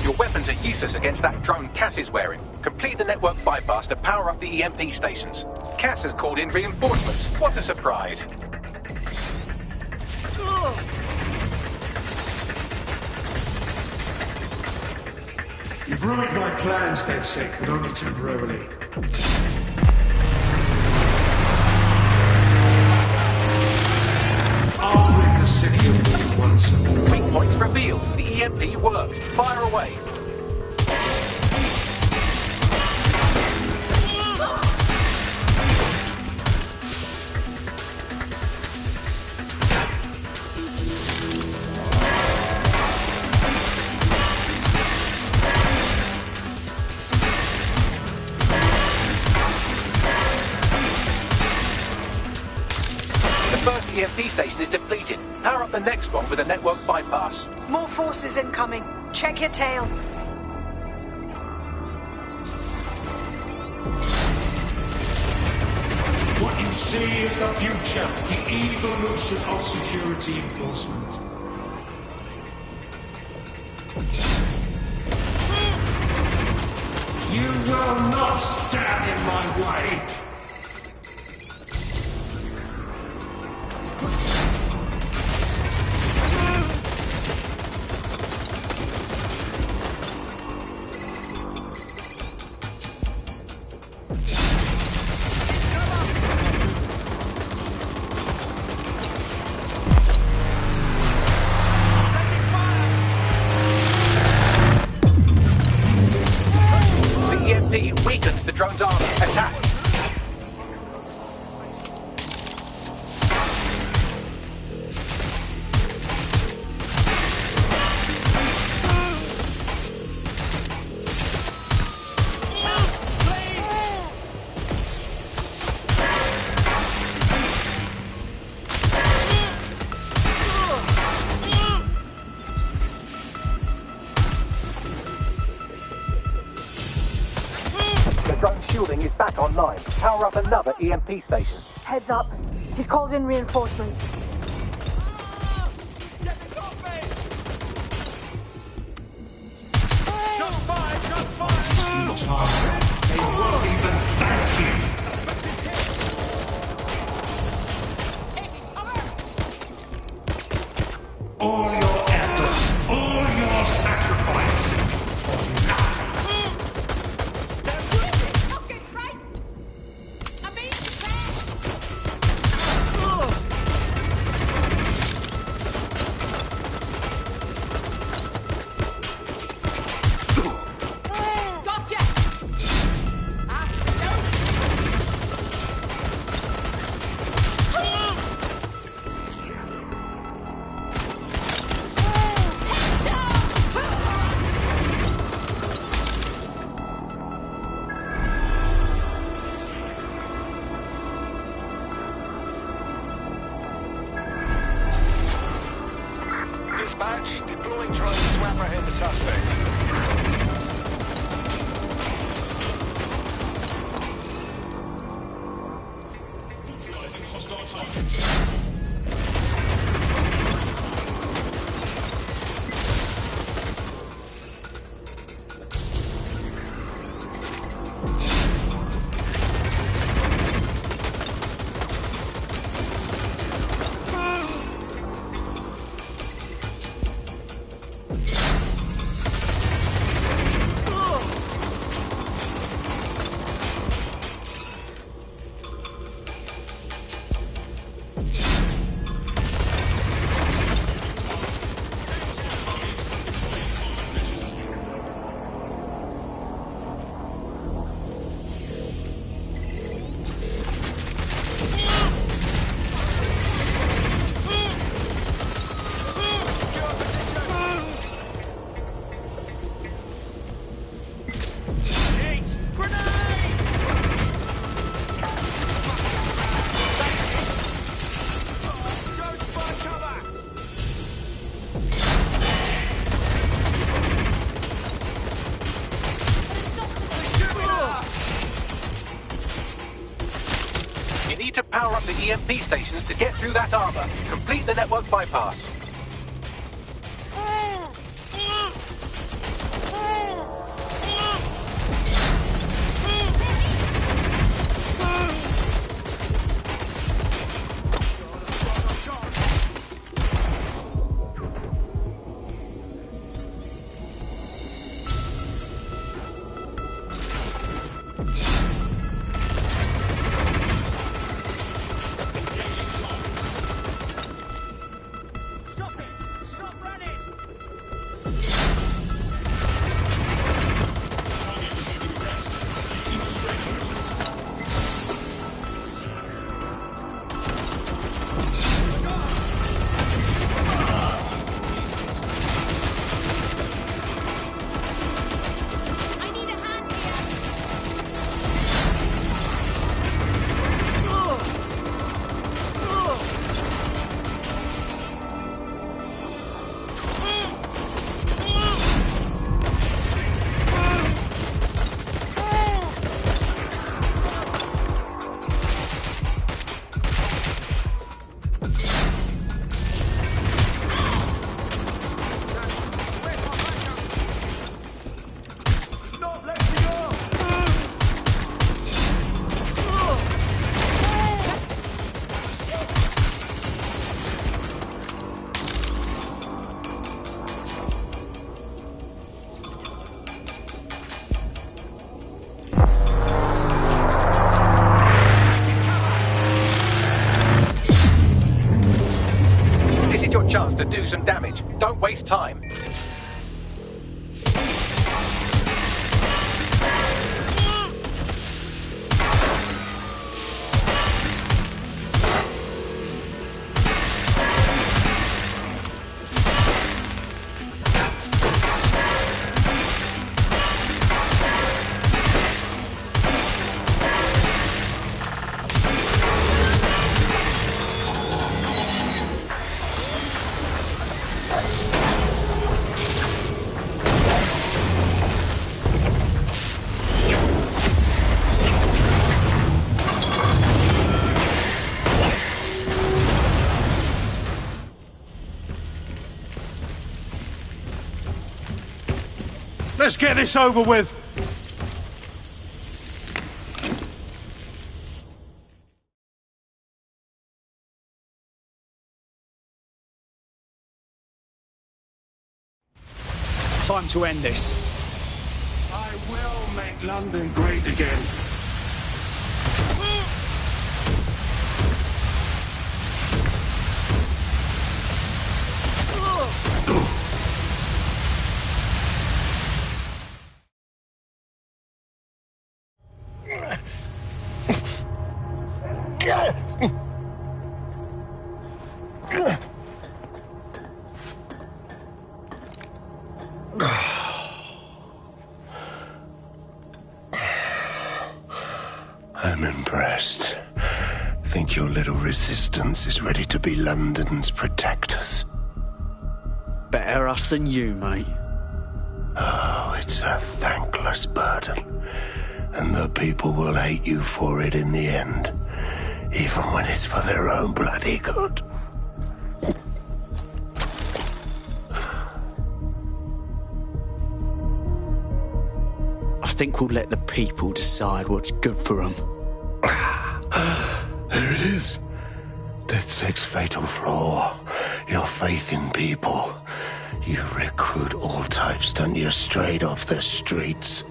Your weapons are useless against that drone Cass is wearing. Complete the network bypass to power up the EMP stations. Cass has called in reinforcements. What a surprise. You've ruined my plans, DedSec, but only temporarily. I'll rid the city of you once and for all. Weak points revealed. The EMP worked. Fire away. The first EMP station is depleted. Power up the next one with a network bypass. More forces incoming. Check your tail. What you see is the future, the evolution of security enforcement. You will not stand in my way. The EMP weakened the drone's armor. Attack! power up another EMP station. Heads up. He's called in reinforcements. Shots fired! Shots fired! They won't even thank you! All your efforts, all your sacrifice, for nothing. Fucking Christ! I mean, gotcha! Dispatch, deploying drone to apprehend the suspect. Hostile targets. You need to power up the EMP stations to get through that armor. Complete the network bypass. Chance to do some damage. Don't waste time. Let's get this over with. Time to end this. I will make London great again. I'm impressed. Think your little resistance is ready to be London's protectors? Better us than you, mate. Oh, it's a thankless burden. And the people will hate you for it in the end. Even when it's for their own bloody good. I think we'll let the people decide what's good for them. There it is. DedSec's fatal flaw. Your faith in people. You recruit all types, don't you, straight off the streets.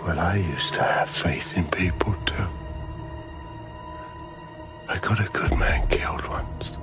Well, I used to have faith in people, too. I got a good man killed once.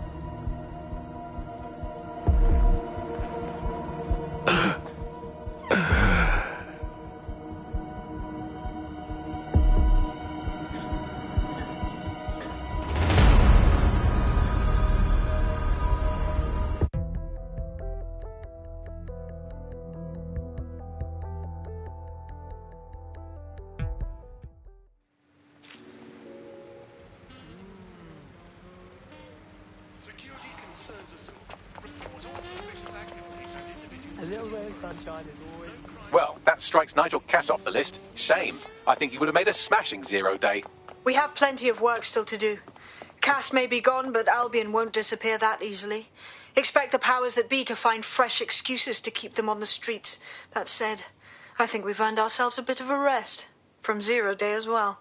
Security concerns us all. Report all suspicious activity and individuals. A little bit of sunshine is always... Well, that strikes Nigel Cass off the list. Shame. I think he would have made a smashing 0 day. We have plenty of work still to do. Cass may be gone, but Albion won't disappear that easily. Expect the powers that be to find fresh excuses to keep them on the streets. That said, I think we've earned ourselves a bit of a rest. From 0 day as well.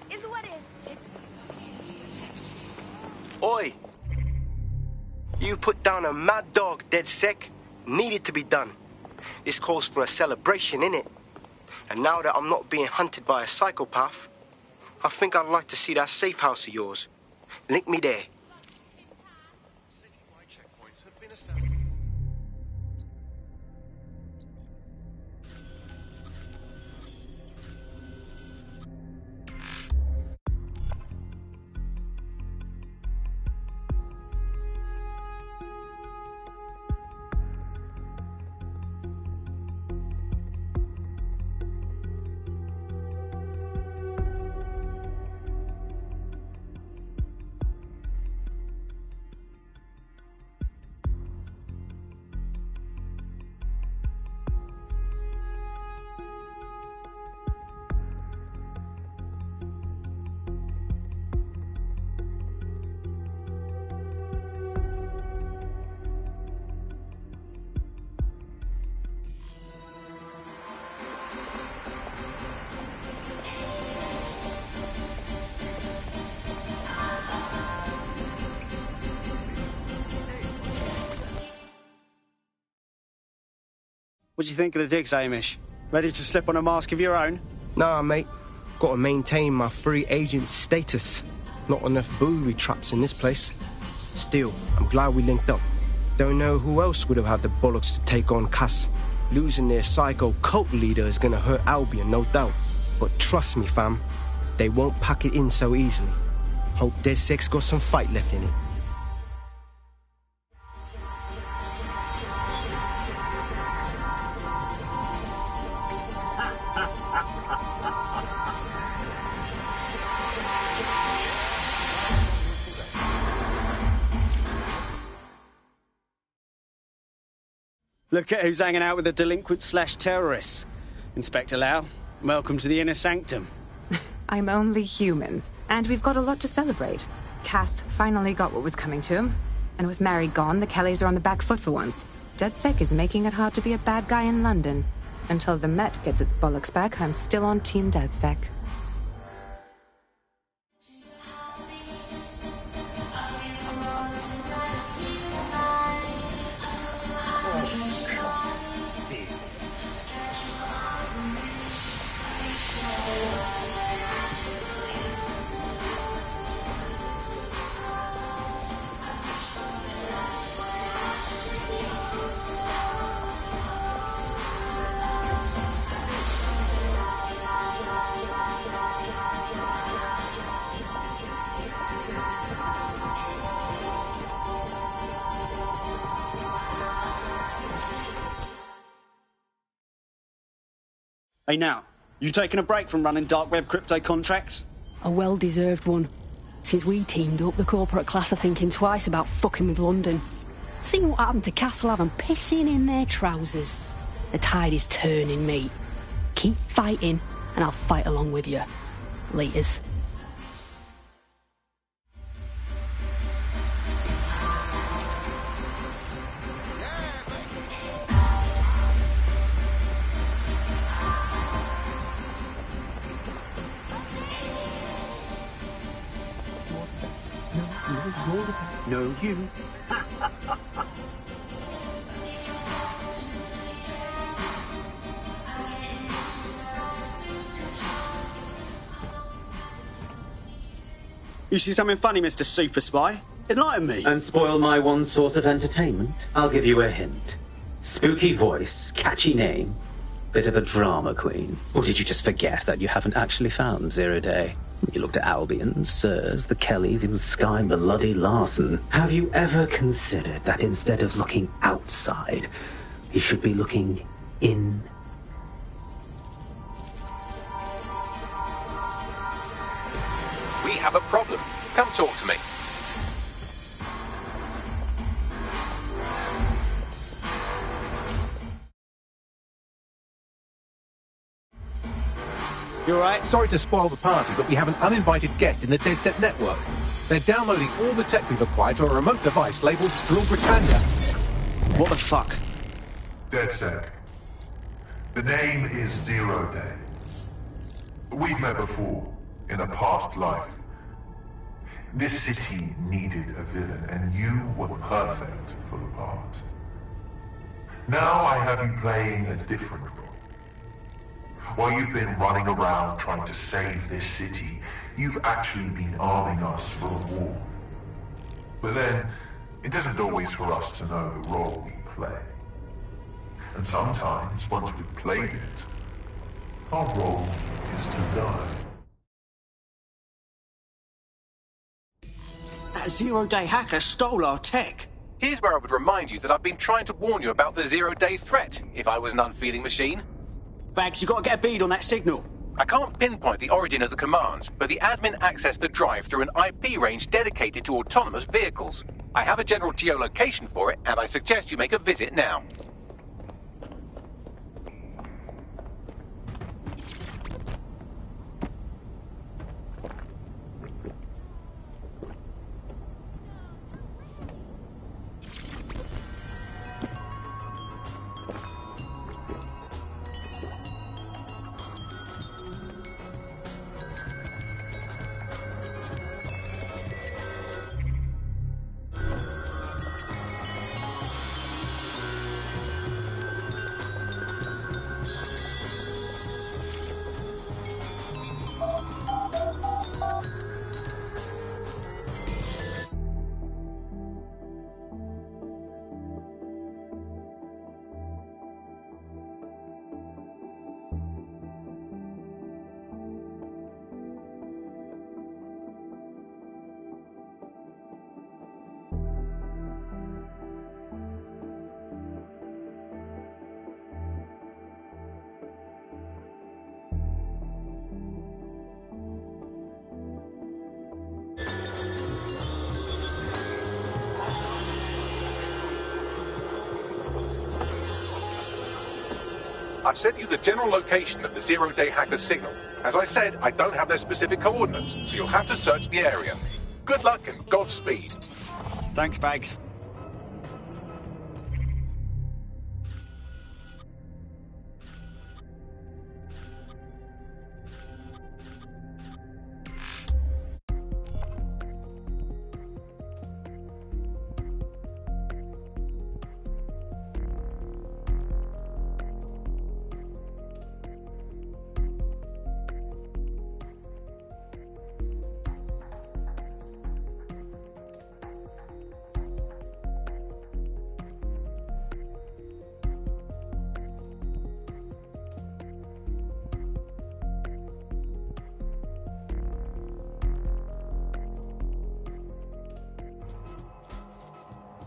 Is what is. Oi! You put down a mad dog, DedSec. Needed to be done. This calls for a celebration, innit? And now that I'm not being hunted by a psychopath, I think I'd like to see that safe house of yours. Link me there. Citywide checkpoints have been established. What do you think of the digs, Hamish? Ready to slip on a mask of your own? Nah, mate. Gotta maintain my free agent status. Not enough booby traps in this place. Still, I'm glad we linked up. Don't know who else would have had the bollocks to take on Cass. Losing their psycho cult leader is gonna hurt Albion, no doubt. But trust me, fam, they won't pack it in so easily. Hope DedSec's got some fight left in it. Look at who's hanging out with the delinquent/terrorists. Inspector Lau, welcome to the inner sanctum. I'm only human, and we've got a lot to celebrate. Cass finally got what was coming to him, and with Mary gone, the Kellys are on the back foot for once. DedSec is making it hard to be a bad guy in London. Until the Met gets its bollocks back, I'm still on Team DedSec. Hey now, you taking a break from running dark web crypto contracts? A well-deserved one. Since we teamed up, the corporate class are thinking twice about fucking with London. See what happened to Castlehaven pissing in their trousers. The tide is turning, mate. Keep fighting, and I'll fight along with you. Laters. No, you. You see something funny, Mr. Super Spy? Enlighten me. And spoil my one source of entertainment? I'll give you a hint. Spooky voice, catchy name, bit of a drama queen. Or did you just forget that you haven't actually found Zero Day? You looked at Albion, Sirs, the Kellys, even Sky Bloody Larson. Have you ever considered that instead of looking outside, you should be looking in? We have a problem. Come talk to me. You alright? Sorry to spoil the party, but we have an uninvited guest in the DedSec network. They're downloading all the tech we've acquired to a remote device labelled Drill Britannia. What the fuck? DedSec. The name is Zero Day. We've met before, in a past life. This city needed a villain, and you were perfect for the part. Now I have you playing a different role. While you've been running around trying to save this city, you've actually been arming us for a war. But then, it isn't always for us to know the role we play. And sometimes, once we've played it, our role is to die. That zero-day hacker stole our tech. Here's where I would remind you that I've been trying to warn you about the zero-day threat, if I was an unfeeling machine. Bags, you gotta get a bead on that signal. I can't pinpoint the origin of the commands, but the admin accessed the drive through an IP range dedicated to autonomous vehicles. I have a general geolocation for it, and I suggest you make a visit now. I've sent you the general location of the zero-day hacker signal. As I said, I don't have their specific coordinates, so you'll have to search the area. Good luck and Godspeed. Thanks, Bags.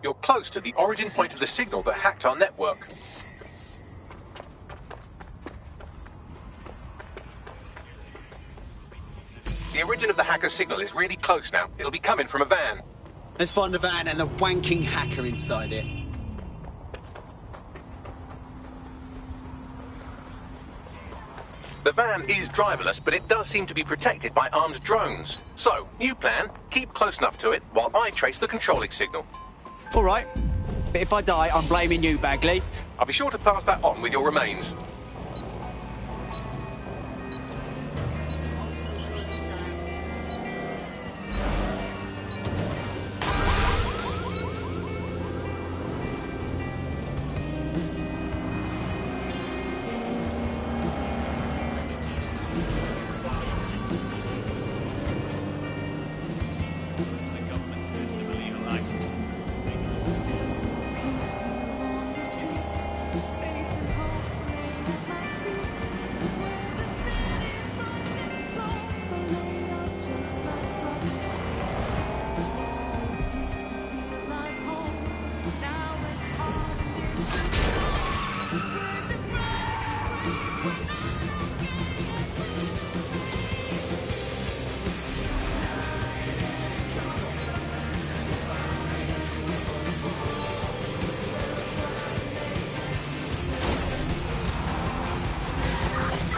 You're close to the origin point of the signal that hacked our network. The origin of the hacker's signal is really close now. It'll be coming from a van. Let's find the van and the wanking hacker inside it. The van is driverless, but it does seem to be protected by armed drones. So, new plan, keep close enough to it while I trace the controlling signal. All right. But if I die, I'm blaming you, Bagley. I'll be sure to pass that on with your remains.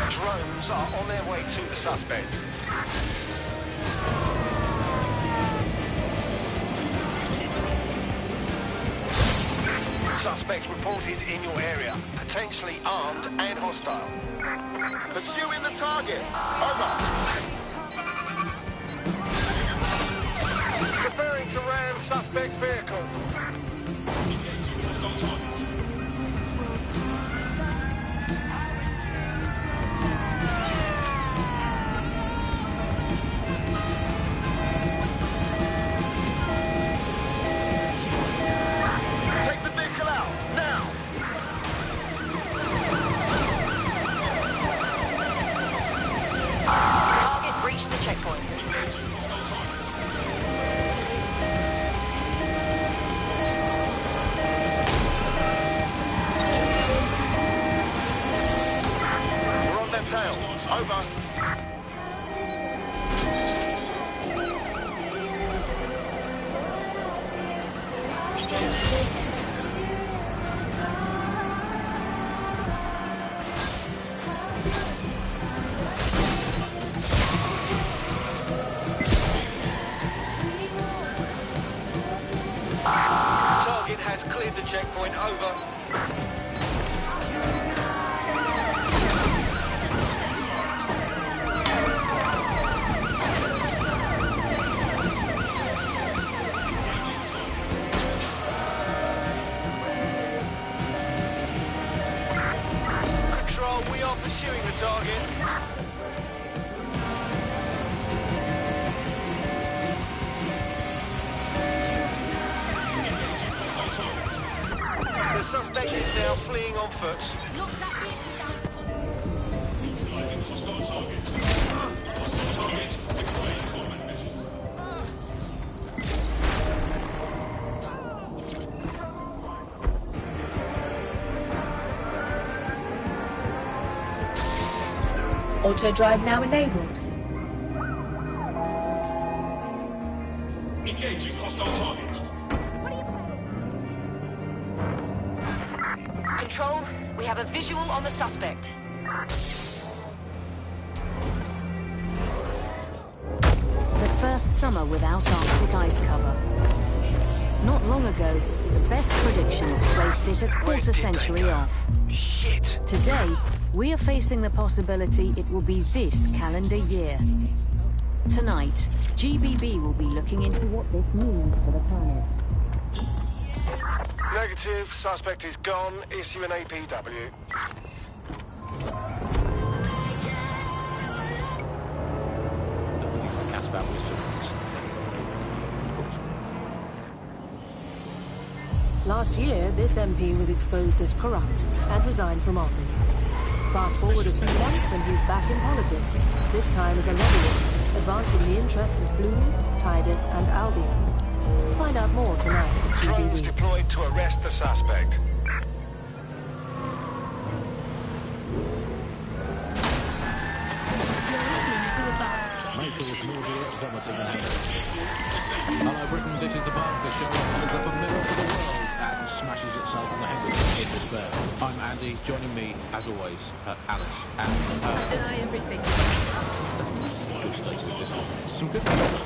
Drones are on their way to the suspect. Suspects reported in your area, potentially armed and hostile. Pursuing the target. Over. Preparing to ram suspect's vehicle. Target breached the checkpoint. We're on their tail. Over. Target has cleared the checkpoint. Over. Control, we are pursuing the target. The suspect is now fleeing on foot. Neutralizing hostile target. Hostile target requiring combat measures. Auto drive now enabled. Engaging hostile target. Control, we have a visual on the suspect. The first summer without Arctic ice cover. Not long ago, the best predictions placed it a quarter century off. Shit! Today, we are facing the possibility it will be this calendar year. Tonight, GBB will be looking into what this means for the planet. Negative. Suspect is gone. Issue an APW. Use the Cass family's servants. Last year, this MP was exposed as corrupt and resigned from office. Fast forward a few months and he's back in politics, this time as a lobbyist, advancing the interests of Blue, Tidus and Albion. Find out more tonight at Drones GBB. deployed to arrest the suspect. Hello Britain, this is the part of the show that holds up a mirror for the world and smashes itself on the head in despair. I'm Andy, joining me, as always, Alice. And, Deny everything. Good Stacey, just some good news.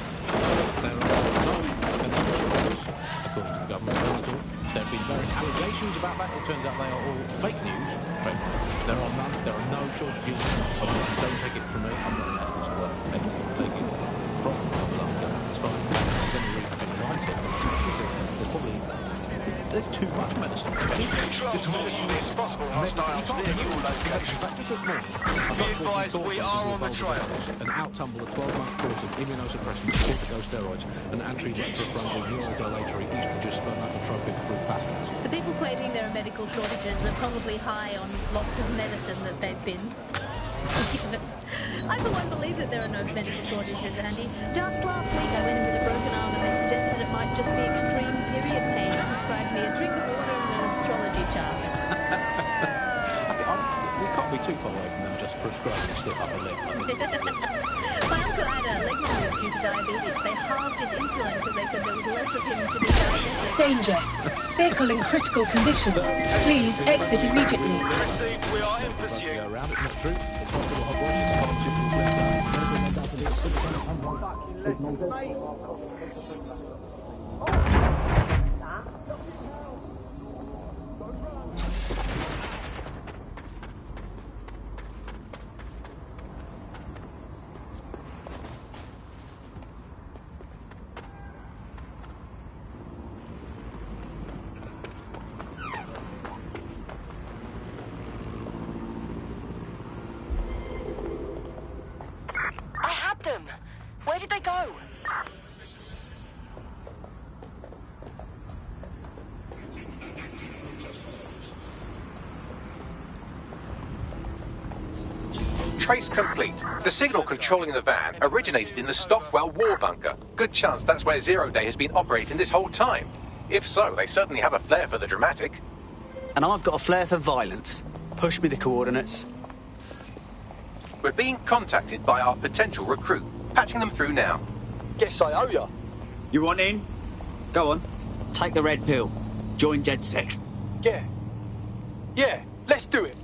There are no shortages, according to the government. There have been various allegations about that. It turns out they are all fake news. There are none. There are no shortages. Don't take it from me. I'm not an ethicist work. Take it from it's fine. I'm going to read between the lines here. There's too much medicine. Control to all units, possible hostiles near your location. Be advised, we are on the trail. And out-tumble a 12-month course of immunosuppressants, corticosteroids, and anti-retroviral neurodilatory estrogen spermatotropic fruit pastilles. The people claiming there are medical shortages are probably high on lots of medicine that they've been given. I for one believe that there are no medical shortages, Andy. Just last week I went in with a broken arm and they suggested it might just be extreme period pain and prescribed me a drink of water and an astrology chart. We can't be too far away from them just prescribing stiff upper leg. My uncle had a leg disease due to diabetes. They halved his insulin because they said there was less of him to be diabetic. Danger. Vehicle in critical condition. Please exit immediately. Received, we are in pursuit. Around, it's not true. It's hospital operation. Them. Where did they go? Trace complete. The signal controlling the van originated in the Stockwell war bunker. Good chance that's where Zero Day has been operating this whole time. If so, they certainly have a flair for the dramatic. And I've got a flair for violence. Push me the coordinates. We're being contacted by our potential recruit. Patching them through now. Guess I owe ya. You want in? Go on. Take the red pill. Join DedSec. Yeah. Yeah, let's do it.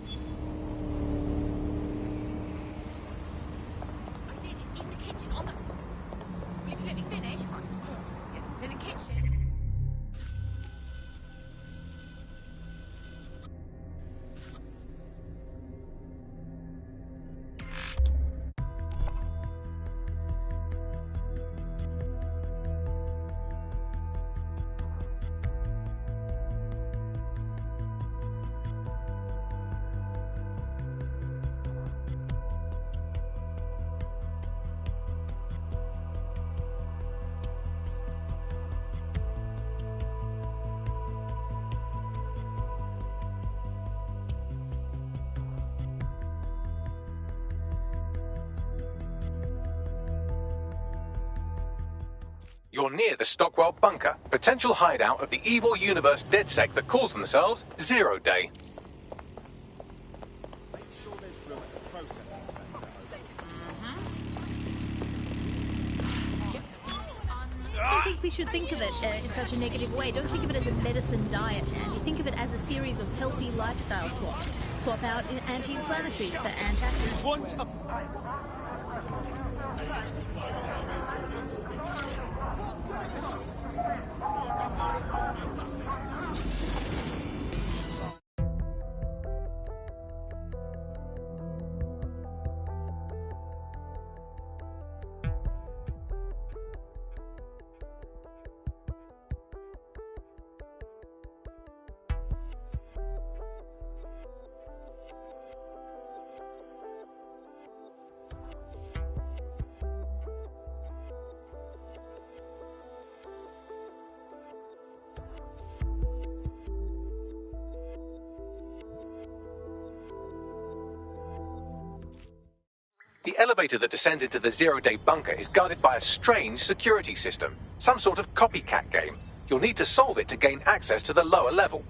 You're near the Stockwell bunker, potential hideout of the evil universe DedSec that calls themselves Zero Day. think we should think of it in such a negative way. Don't think of it as a medicine diet, Andy. Think of it as a series of healthy lifestyle swaps. Swap out anti-inflammatories for antacids. The elevator that descends into the zero-day bunker is guarded by a strange security system. Some sort of copycat game. You'll need to solve it to gain access to the lower level.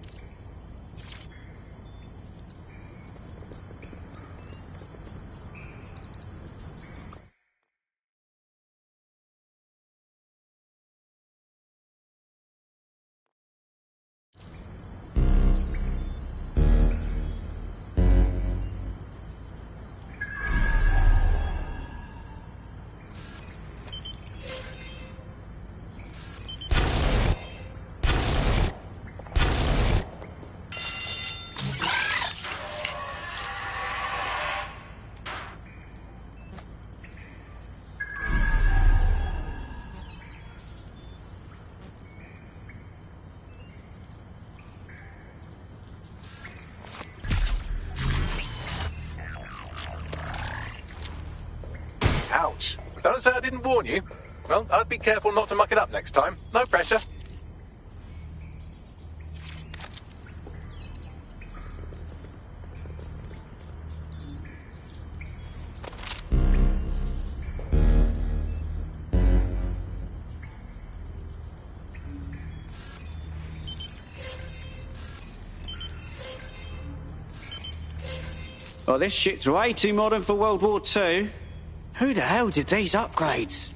Ouch. Don't say I didn't warn you. Well, I'd be careful not to muck it up next time. No pressure. Well, this shit's way too modern for World War II. Who the hell did these upgrades?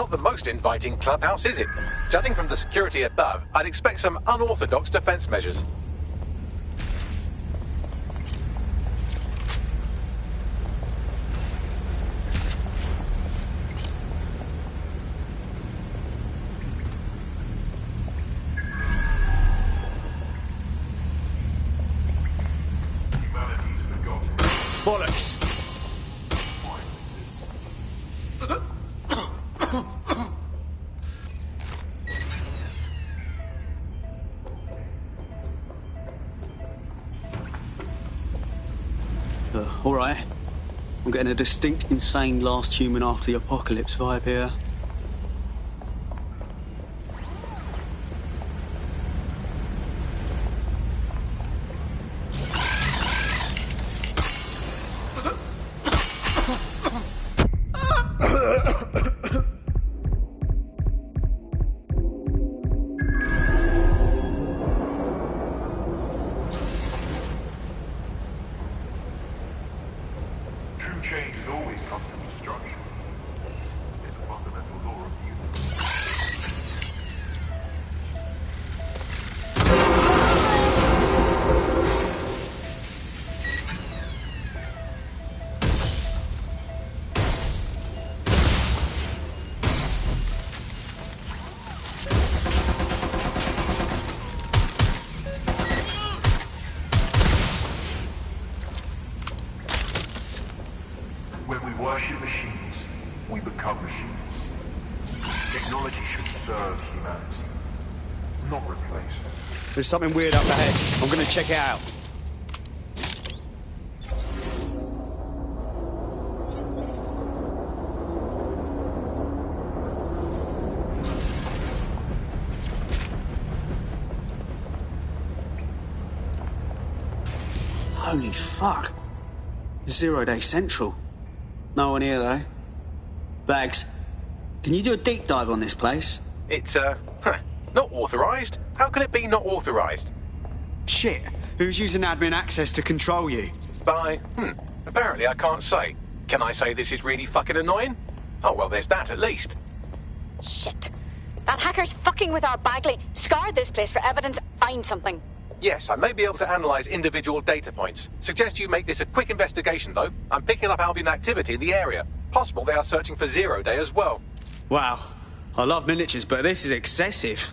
Not the most inviting clubhouse, is it? Judging from the security above, I'd expect some unorthodox defense measures. Bollocks! All right. I'm getting a distinct, insane last human after the apocalypse vibe here. True change has always come from destruction. It's the fundamental law of the universe. When we worship machines, we become machines. Technology should serve humanity, not replace it. There's something weird up ahead. I'm gonna check it out. Holy fuck. 0 Day Central. No one here, though. Bags, can you do a deep dive on this place? It's, not authorised. How can it be not authorised? Shit. Who's using admin access to control you? Apparently I can't say. Can I say this is really fucking annoying? Oh, well, there's that at least. Shit. That hacker's fucking with our Bagley. Scour this place for evidence, find something. Yes, I may be able to analyse individual data points. Suggest you make this a quick investigation, though. I'm picking up Albion activity in the area. Possible they are searching for 0 Day as well. Wow. I love miniatures, but this is excessive.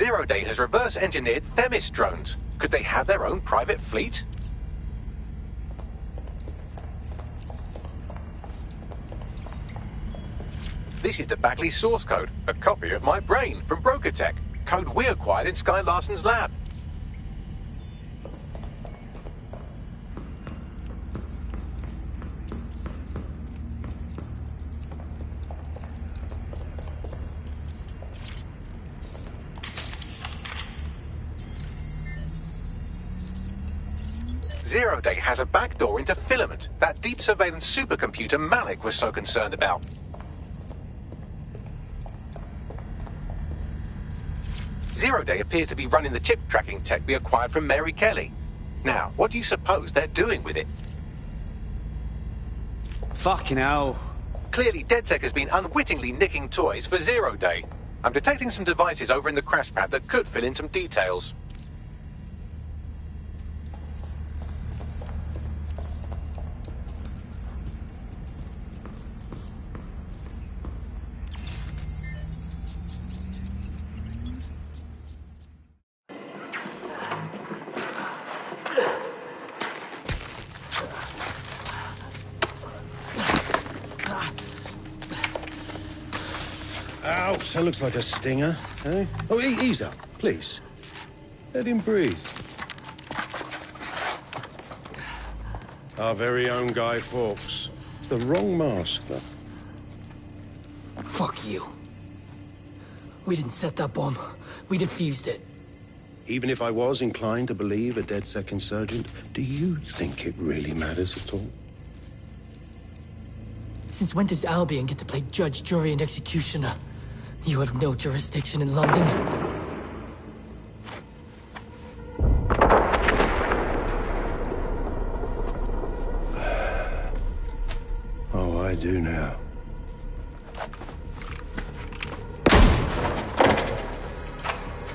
Zero Day has reverse-engineered Themis drones. Could they have their own private fleet? This is the Bagley source code, a copy of my brain from Broker Tech, code we acquired in Sky Larson's lab. Zero Day has a backdoor into Filament, that deep surveillance supercomputer Malik was so concerned about. Zero Day appears to be running the chip tracking tech we acquired from Mary Kelly. Now, what do you suppose they're doing with it? Fucking hell. Clearly, DedSec has been unwittingly nicking toys for Zero Day. I'm detecting some devices over in the crash pad that could fill in some details. Ouch, that looks like a stinger, eh? Oh, ease up, please. Let him breathe. Our very own Guy Fawkes. It's the wrong mask, though. Fuck you. We didn't set that bomb. We defused it. Even if I was inclined to believe a DedSec insurgent, do you think it really matters at all? Since when does Albion get to play judge, jury, and executioner? You have no jurisdiction in London. Oh, I do now.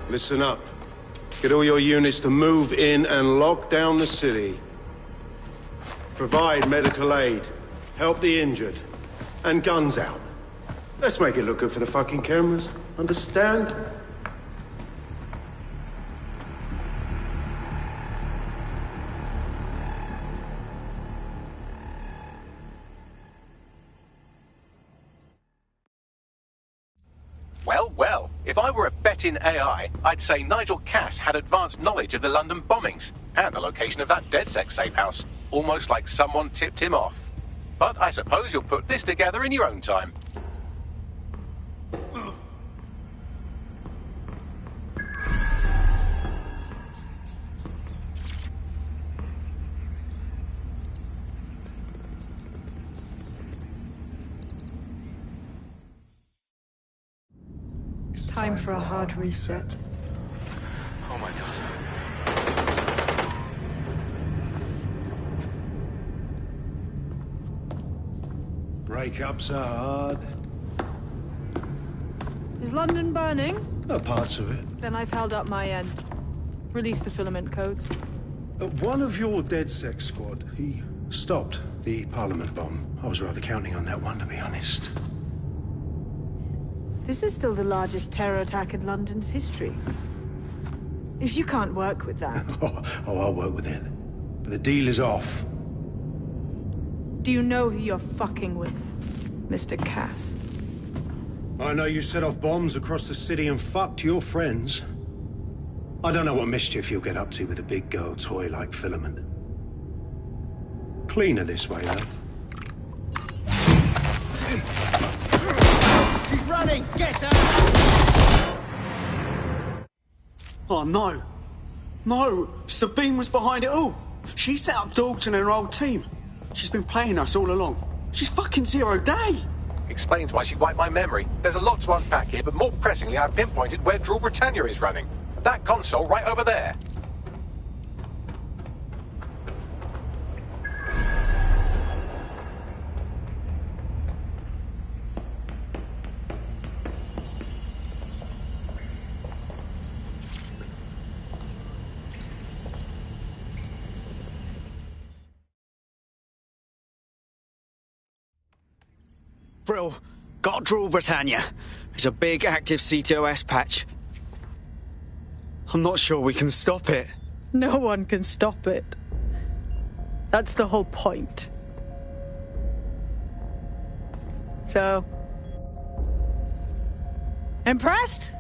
Listen up. Get all your units to move in and lock down the city. Provide medical aid. Help the injured. And guns out. Let's make it look good for the fucking cameras. Understand? Well, well, if I were a betting AI, I'd say Nigel Cass had advanced knowledge of the London bombings and the location of that DedSec safe house, almost like someone tipped him off. But I suppose you'll put this together in your own time. It's time for a hard reset. Oh my god. Breakups are hard. Is London burning? Parts of it. Then I've held up my end. Release the filament codes. One of your DedSec squad, he stopped the Parliament bomb. I was rather counting on that one, to be honest. This is still the largest terror attack in London's history. If you can't work with that... Oh, I'll work with it. But the deal is off. Do you know who you're fucking with, Mr. Cass? I know you set off bombs across the city and fucked your friends. I don't know what mischief you'll get up to with a big girl toy like Filament. Cleaner this way, though. She's running! Get her! Oh, no. No! Sabine was behind it all. She set up Dalton and her old team. She's been playing us all along. She's fucking Zero Day. Explains why she wiped my memory. There's a lot to unpack here, but more pressingly, I've pinpointed where Draw Britannia is running. That console right over there. Brill, got Draw Britannia. There's a big active CTOS patch. I'm not sure we can stop it. No one can stop it. That's the whole point. So... impressed?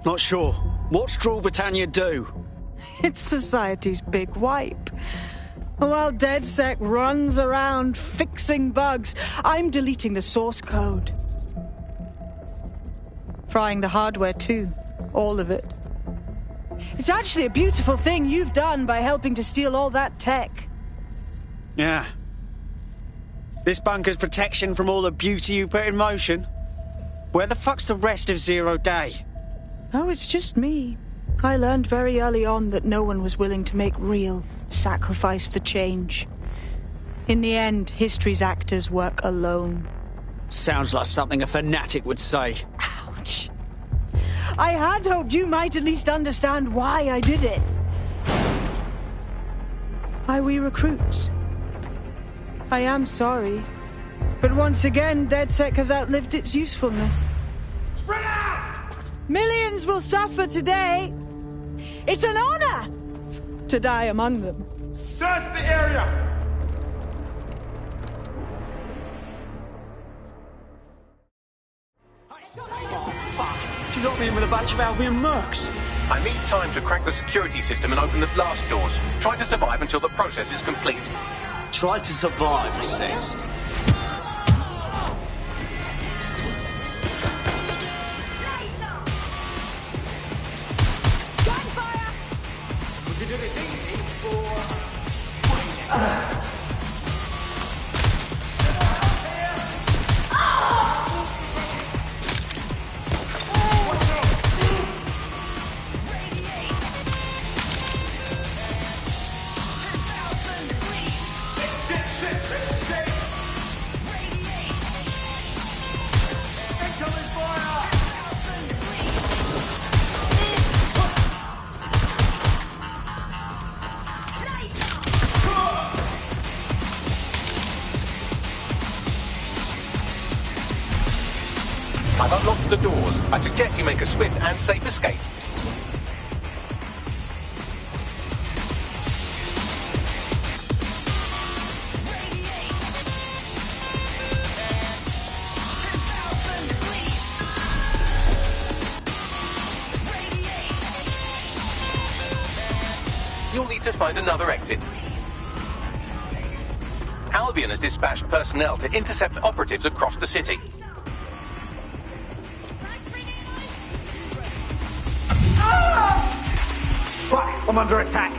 Not sure. What's Draw Britannia do? It's society's big wipe. While DedSec runs around fixing bugs, I'm deleting the source code. Frying the hardware too. All of it. It's actually a beautiful thing you've done by helping to steal all that tech. Yeah. This bunker's protection from all the beauty you put in motion. Where the fuck's the rest of Zero Day? Oh, it's just me. I learned very early on that no one was willing to make real sacrifice for change. In the end, history's actors work alone. Sounds like something a fanatic would say. Ouch. I had hoped you might at least understand why I did it. Why we recruits. I am sorry. But once again, DedSec has outlived its usefulness. Spread out! Millions will suffer today. It's an honor to die among them. Search the area! She's got me in with a bunch of Albion mercs. I need time to crack the security system and open the blast doors. Try to survive until the process is complete. Try to survive, it says. We can do this easy, or... I've unlocked the doors. I suggest you make a swift and safe escape. You'll need to find another exit. Albion has dispatched personnel to intercept operatives across the city. Fuck! I'm under attack!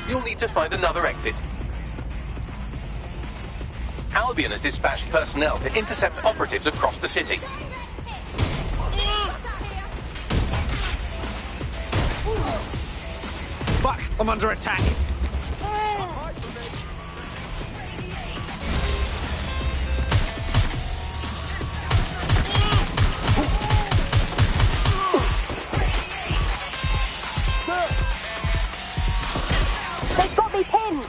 You'll need to find another exit. Albion has dispatched personnel to intercept operatives across the city. Fuck! I'm under attack. They've got me pinned!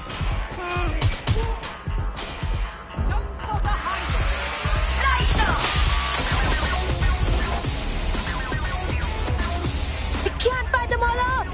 You can't fight them all off!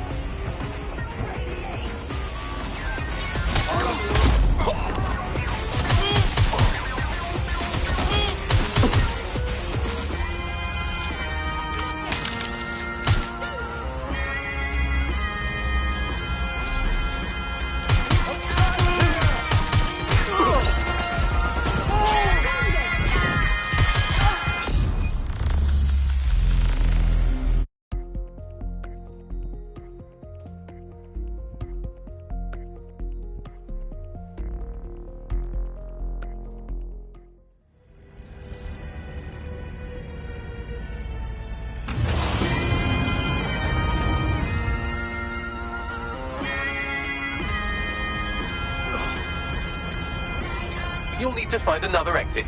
You'll need to find another exit.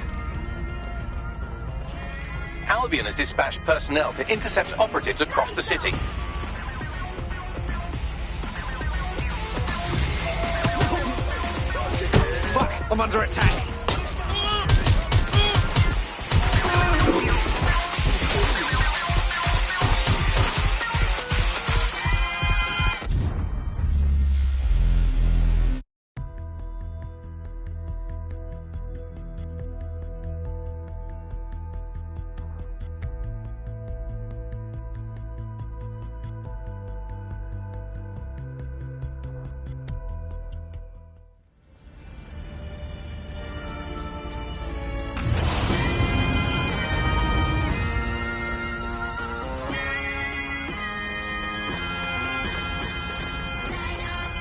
Albion has dispatched personnel to intercept operatives across the city. Fuck! I'm under attack!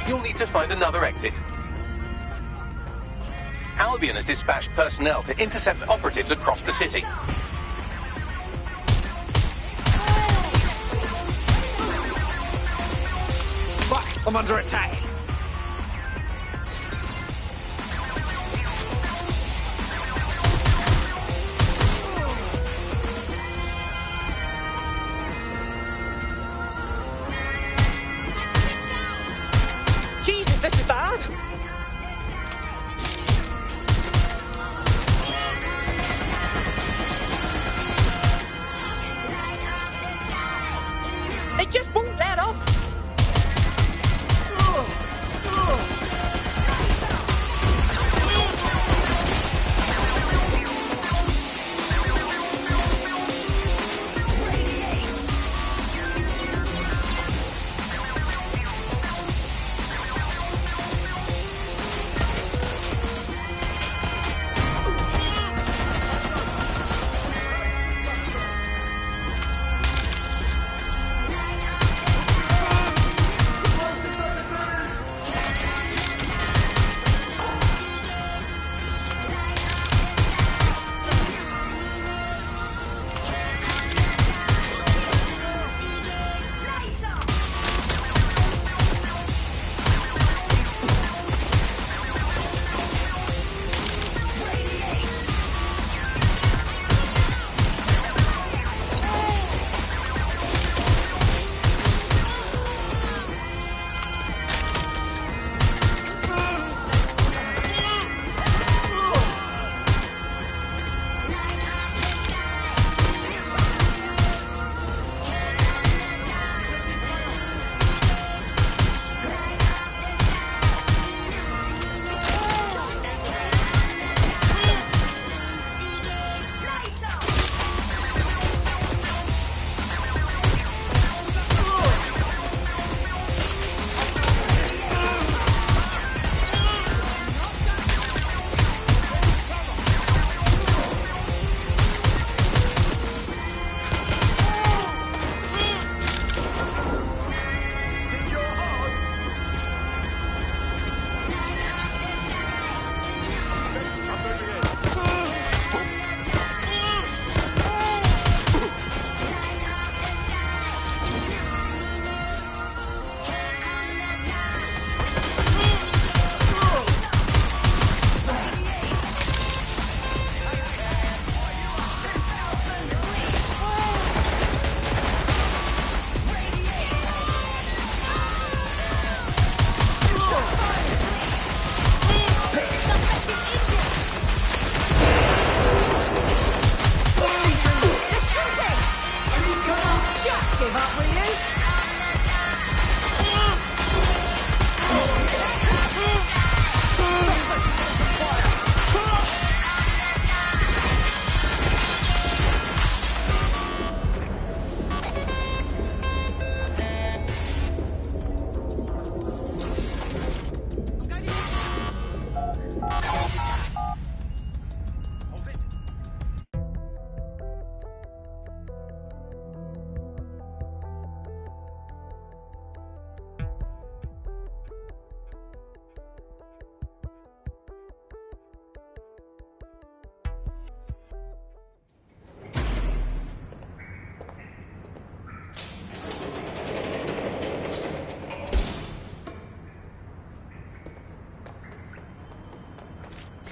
You'll need to find another exit. Albion has dispatched personnel to intercept operatives across the city. Fuck! I'm under attack! Jesus, this is bad. They just won't let up.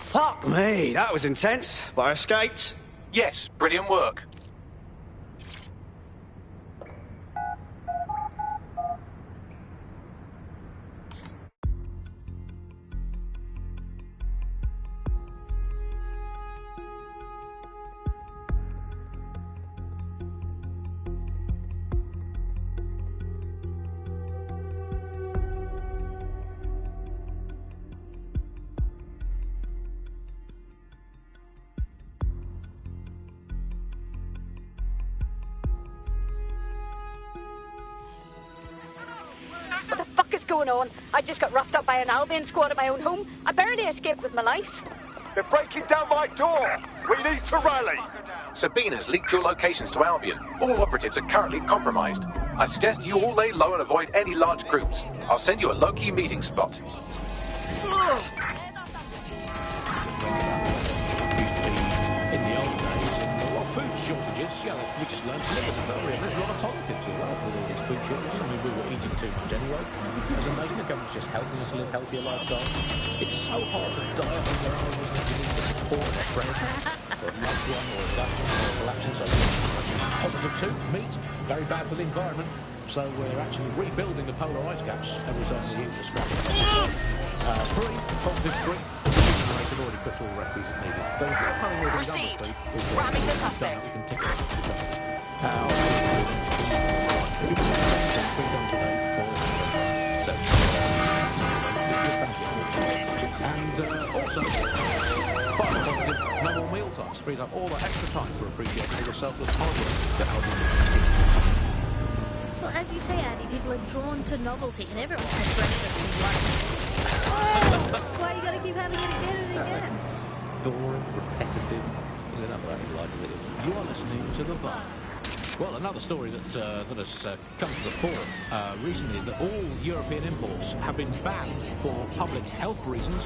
Fuck me, that was intense, but I escaped. Yes, brilliant work. What the fuck is going on? I just got roughed up by an Albion squad at my own home. I barely escaped with my life. They're breaking down my door! We need to rally! Sabina's leaked your locations to Albion. All operatives are currently compromised. I suggest you all lay low and avoid any large groups. I'll send you a low-key meeting spot. In the old days, a lot of food shortages. Yeah, we just learned to live with them, and there's a lot of positives as well with all these food shortages. I mean, we were eating too much anyway. As a nation, the government's just helping us live healthier lifestyles. It's so hard to die on your own, isn't it? You need to support a friend, or a loved one, or a loved one, or collapsing. So, positive too, meat, very bad for the environment. So we're actually rebuilding the polar ice caps every time we use the scrap. 3, positive 3. I can already put all the recipes it needed. There was no point in Received. Ramming the suspect. And also, final positive, no more meal times. Frees up all the extra time for appreciating all the selfless hard work that Albion. Well, as you say, Andy, people are drawn to novelty, and everyone has breakfast and lunch. Why you gotta keep having it again and again? Boring, repetitive. There's enough of that in life as it is. You are listening to The Bar. Well, another story that has come to the fore recently is that all European imports have been banned for public health reasons,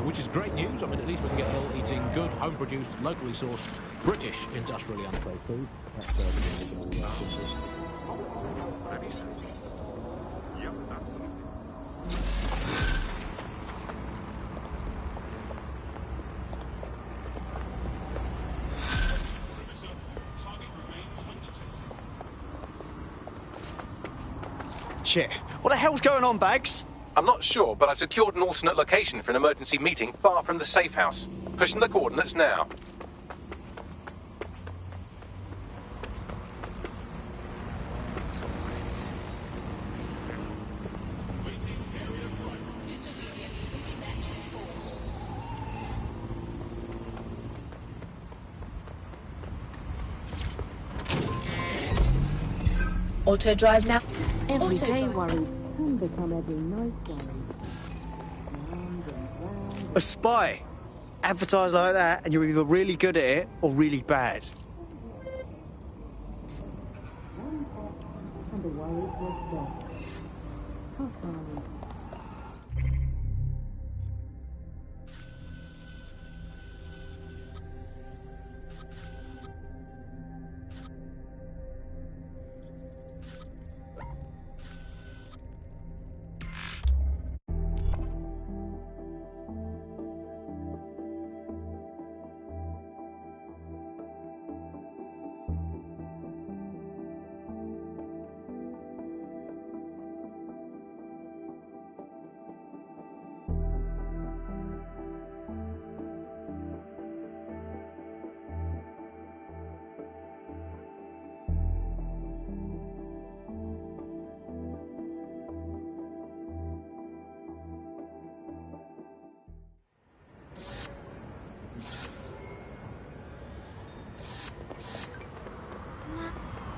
which is great news. I mean, at least we can get ill eating good, home-produced, locally sourced, British, industrially unsafe food. Shit, what the hell's going on, Bags? I'm not sure, but I secured an alternate location for an emergency meeting far from the safe house. Pushing the coordinates now. Auto drive now. Every day worry can become every night worry. A spy? Advertise like that and you're either really good at it or really bad. And the worry was gone. How far?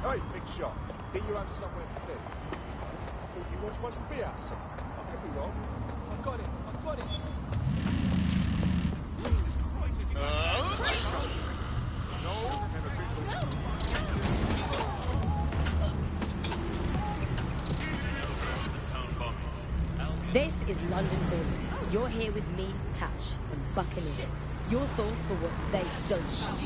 Hey, big shot. Did you have somewhere to live? I thought you weren't supposed to be outside. I could be wrong. I got it. I got it. Jesus Christ, did you This is London Bulls. You're here with me, Tash, and Buccaneer. Your source for what they don't want.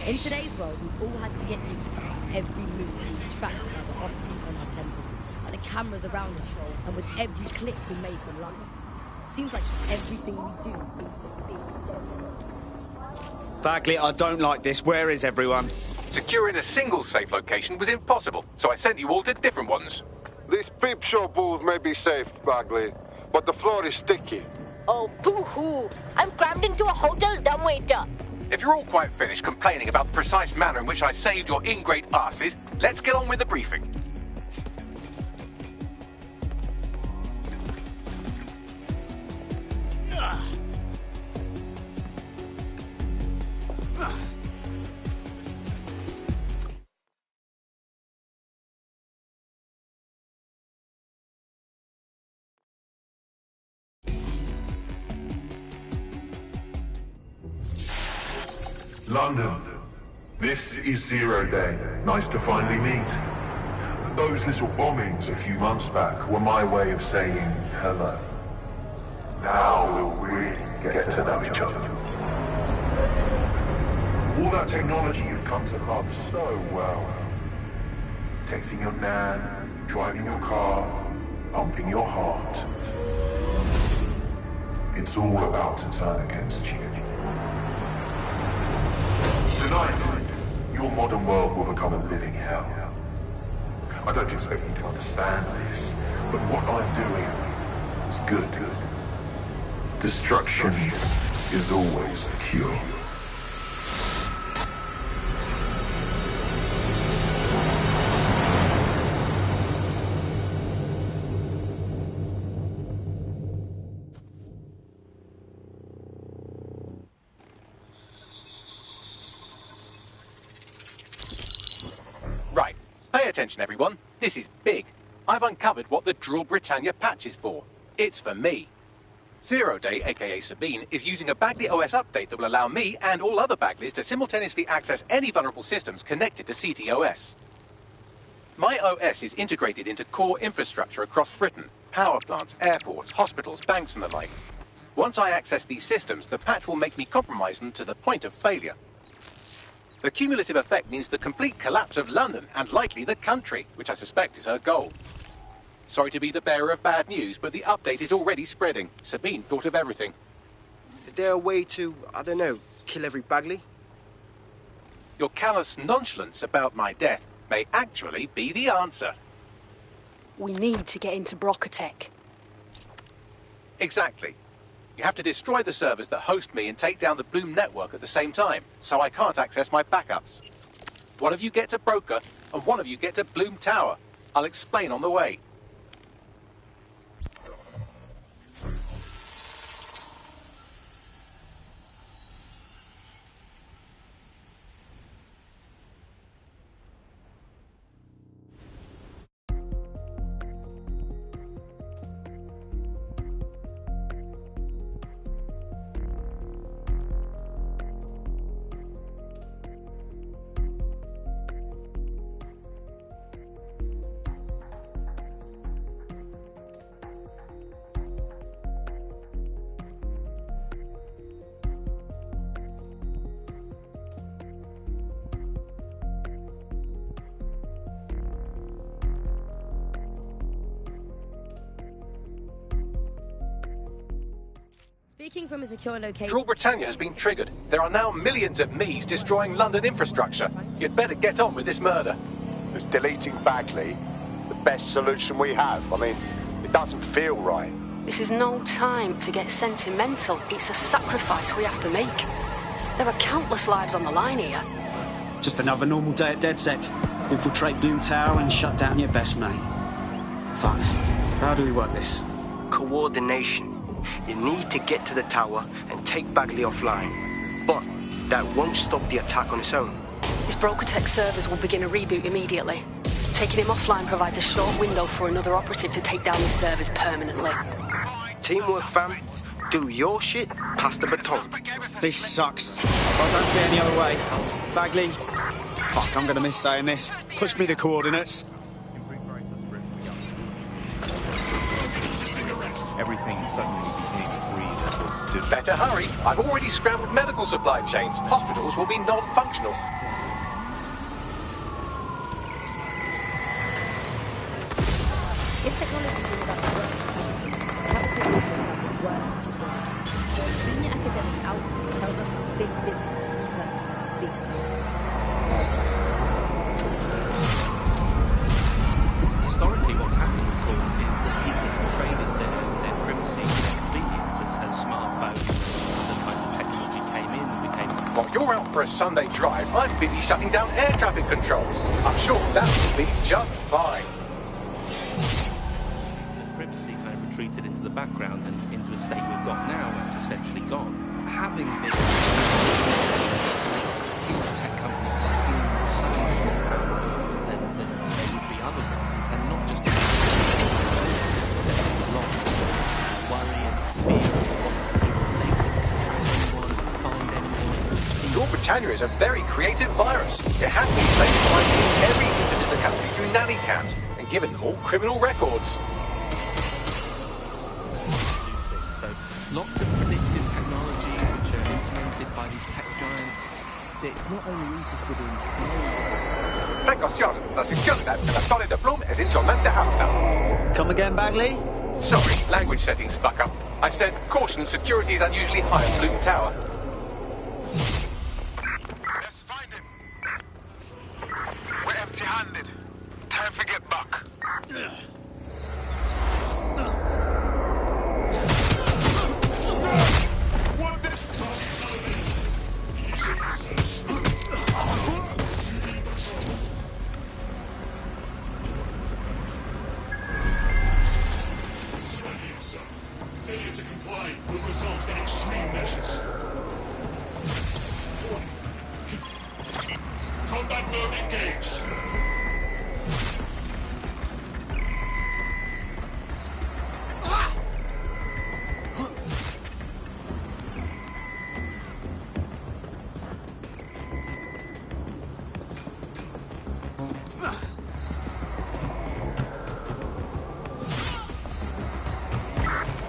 In today's world, we've all had to get used to every move being tracked by the optic on our temples, by the cameras around us, and with every click we make online. Seems like everything we do is Bagley, I don't like this. Where is everyone? Securing a single safe location was impossible, so I sent you all to different ones. This peep show booth may be safe, Bagley, but the floor is sticky. Oh, boo-hoo. I'm crammed into a hotel dumbwaiter. If you're all quite finished complaining about the precise manner in which I saved your ingrate asses, let's get on with the briefing. London, this is Zero Day. Nice to finally meet. Those little bombings a few months back were my way of saying hello. Now we'll really get to know each other. All that technology you've come to love so well. Texting your nan, driving your car, pumping your heart. It's all about to turn against you. Tonight, your modern world will become a living hell. I don't expect you to understand this, but what I'm doing is good. Destruction is always the cure. Right, pay attention everyone. This is big. I've uncovered what the Drill Britannia patch is for. It's for me. Zero Day, aka Sabine, is using a Bagley OS update that will allow me and all other Bagleys to simultaneously access any vulnerable systems connected to CTOS. My OS is integrated into core infrastructure across Britain, power plants, airports, hospitals, banks and the like. Once I access these systems, the patch will make me compromise them to the point of failure. The cumulative effect means the complete collapse of London and likely the country, which I suspect is her goal. Sorry to be the bearer of bad news, but the update is already spreading. Sabine thought of everything. Is there a way to, I don't know, kill every Bagley? Your callous nonchalance about my death may actually be the answer. We need to get into Brocotech. Exactly. You have to destroy the servers that host me and take down the Bloom network at the same time, so I can't access my backups. One of you get to Broker, and one of you get to Bloom Tower. I'll explain on the way. Speaking from a secure location... Drill Britannia has been triggered. There are now millions of me's destroying London infrastructure. You'd better get on with this murder. Is deleting Bagley the best solution we have? I mean, it doesn't feel right. This is no time to get sentimental. It's a sacrifice we have to make. There are countless lives on the line here. Just another normal day at DedSec. Infiltrate Bloom Tower and shut down your best mate. Fuck. How do we work this? Coordination. You need to get to the tower and take Bagley offline. But that won't stop the attack on its own. His Brocotech servers will begin a reboot immediately. Taking him offline provides a short window for another operative to take down his servers permanently. Teamwork, fam. Do your shit, pass the baton. This sucks. I don't see any other way. Bagley. Fuck, I'm gonna miss saying this. Push me the coordinates. Everything suddenly became freeze. Better hurry. I've already scrambled medical supply chains. Hospitals will be non-functional. If technology brings about the worst Sunday drive, I'm busy shutting down air traffic controls. I'm sure that will be just fine. The privacy kind of retreated into the background and into a state we've got now where it's essentially gone. Having this makes huge tech companies like Google so much more powerful than they would be otherwise, and not just in lost worry and fear of what they could track anyone, find anyone. Your Britannia is a very creative virus. It has been traced by every infant in the country through nanny cams and given them all criminal records. So lots of predictive technology which are implemented by these tech giants. It's not only interested in... Precaución, la seguridad de la Torre de Bloom es insolente alta. Come again, Bagley? Sorry, language settings fuck up. I said, caution, security is unusually high at Bloom Tower. Let's find him. We're empty-handed. Time to get back. What the... Failure to comply will result in extreme measures. Combat mode engaged.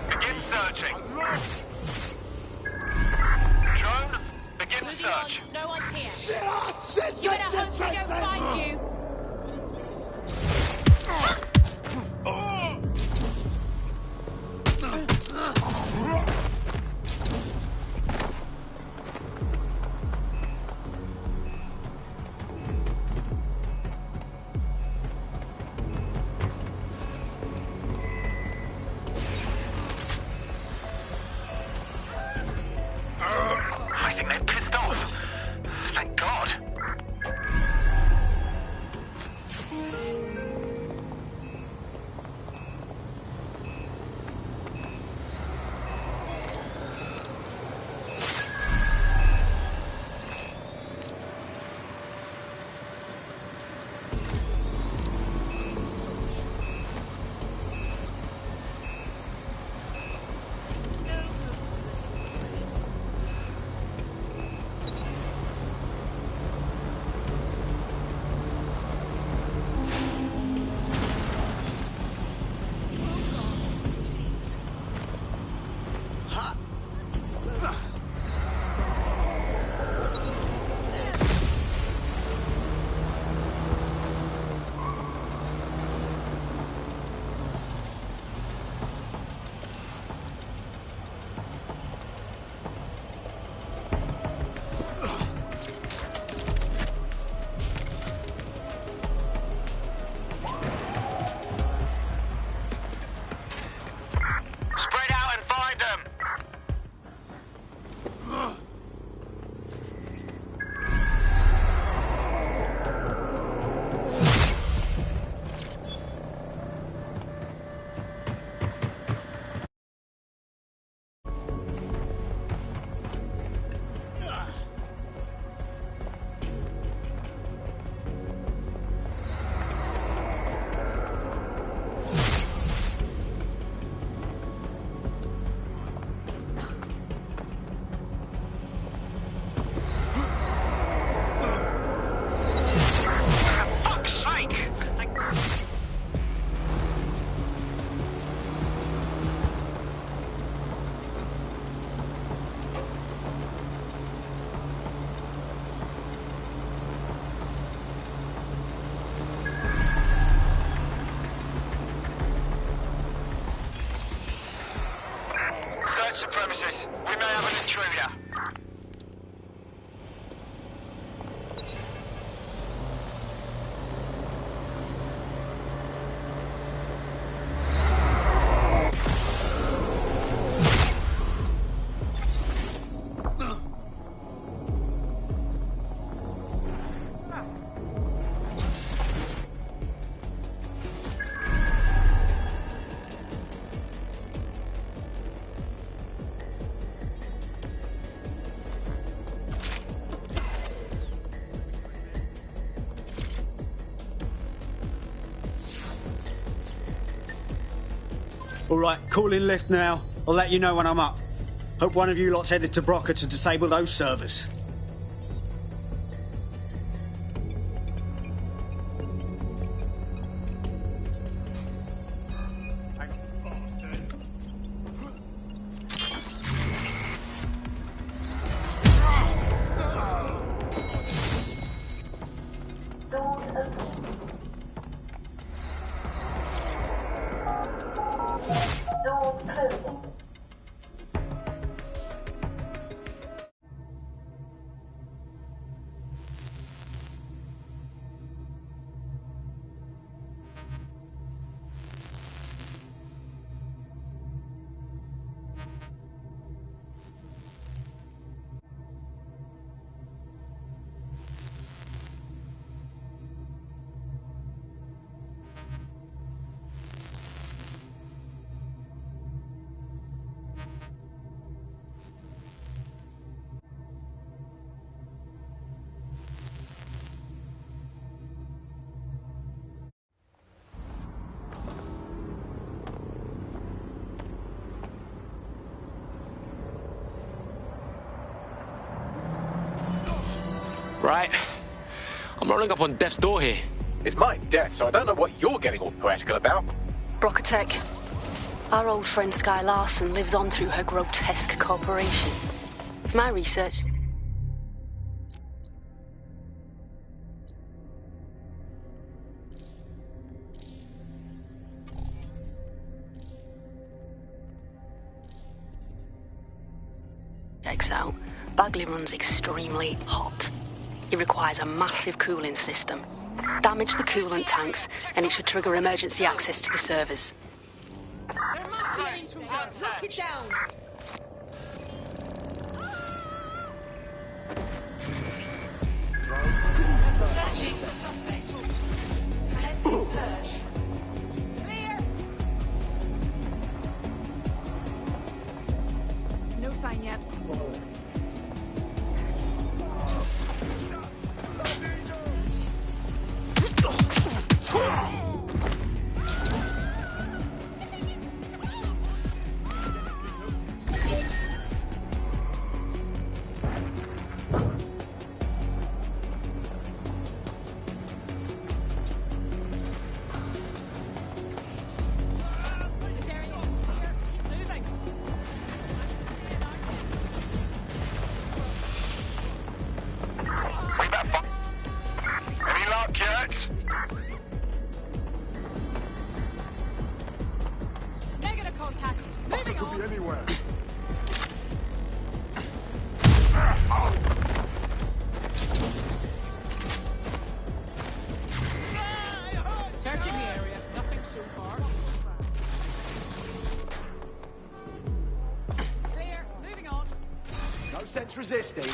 Begin searching. Drone, begin search. No one's here. Shit, You better hope they don't find you. I think they're pissed off. Thank God. Spread out and find them. Fuck's sake! Search the premises. We may have an intruder. All right, call in lift now. I'll let you know when I'm up. Hope one of you lot's headed to Broca to disable those servers. Right. I'm rolling up on death's door here. It's my death, so I don't know what you're getting all poetical about. Brocatech. Our old friend Sky Larson lives on through her grotesque corporation. My research. Checks out. Bagley runs extremely hot. It requires a massive cooling system. Damage the coolant tanks, and it should trigger emergency access to the servers. There must be an intruder. Lock it down. No sign yet. Negative contact. Moving Could on. be anywhere. Searching the area. Nothing so far. Clear. Moving on. No sense resisting.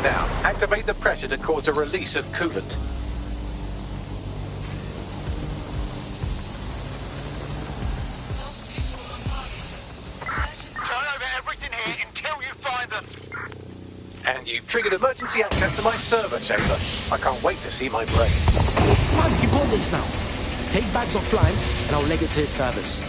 Now, activate the pressure to cause a release of coolant. Turn over everything here until you find them. And you've triggered emergency access to my server chamber. I can't wait to see my brain. Man, you got this now. Take bags offline, and I'll leg it to his servers.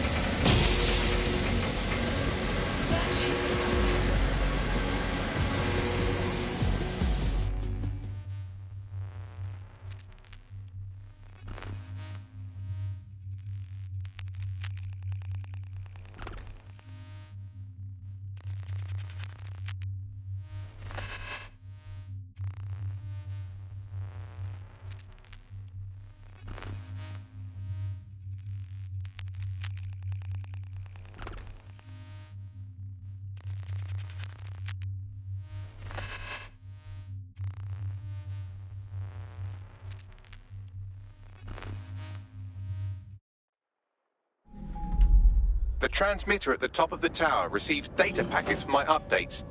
The transmitter at the top of the tower receives data packets for my updates.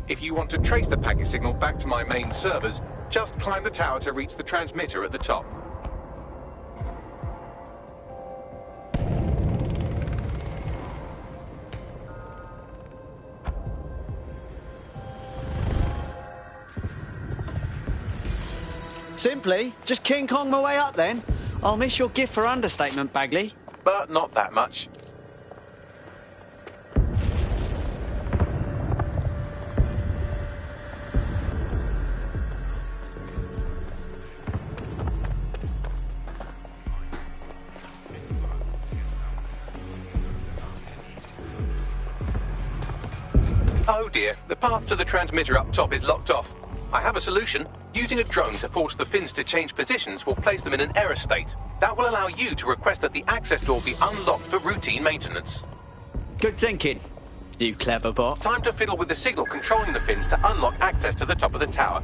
If you want to trace the packet signal back to my main servers, just climb the tower to reach the transmitter at the top. Simply, just King Kong my way up then. I'll miss your gift for understatement, Bagley. But not that much. Oh dear, the path to the transmitter up top is locked off. I have a solution. Using a drone to force the fins to change positions will place them in an error state. That will allow you to request that the access door be unlocked for routine maintenance. Good thinking, you clever bot. Time to fiddle with the signal controlling the fins to unlock access to the top of the tower.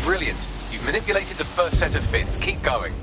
Brilliant. You've manipulated the first set of fins. Keep going.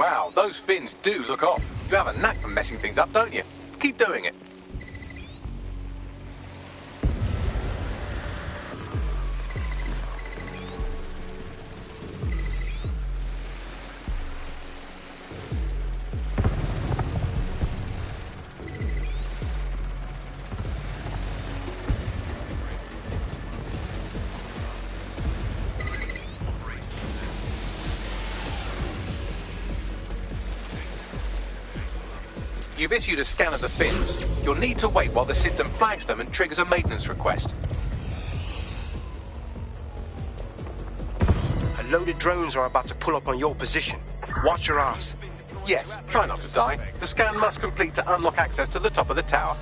Wow, those fins do look off. You have a knack for messing things up, don't you? Keep doing it. You've issued a scan of the fins. You'll need to wait while the system flags them and triggers a maintenance request. A load of drones are about to pull up on your position. Watch your ass. Yes, try not to die. The scan must complete to unlock access to the top of the tower.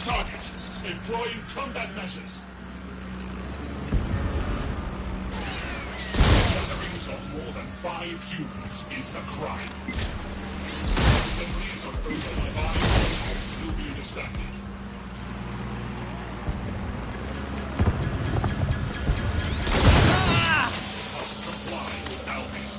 Target. Employing combat measures. Gatherings of more than 5 humans is a crime. Assemblies of over my eyes will be distracted. Must comply without haste.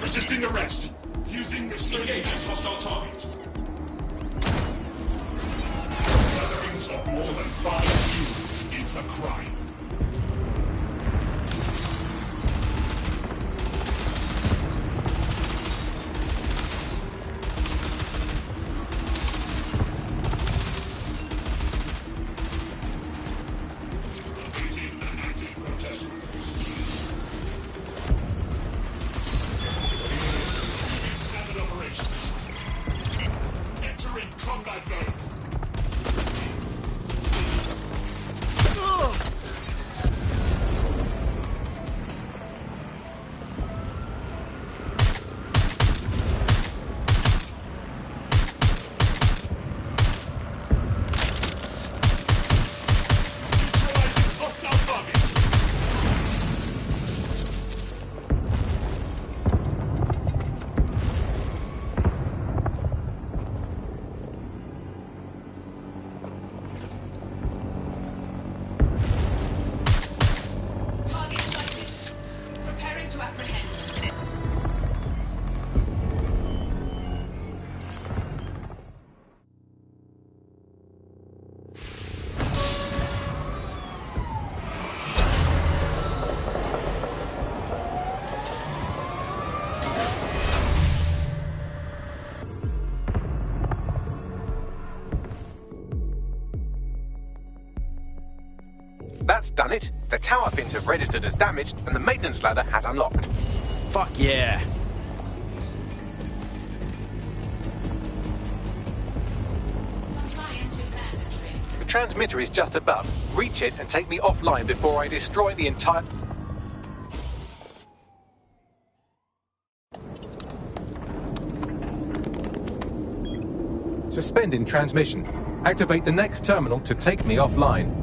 Resisting arrest. Using engage hostile target. Gatherings of more than 5 humans is a crime. That's done it. The tower fins have registered as damaged and the maintenance ladder has unlocked. Fuck yeah. The transmitter is just above. Reach it and take me offline before I destroy the entire... Suspending transmission. Activate the next terminal to take me offline.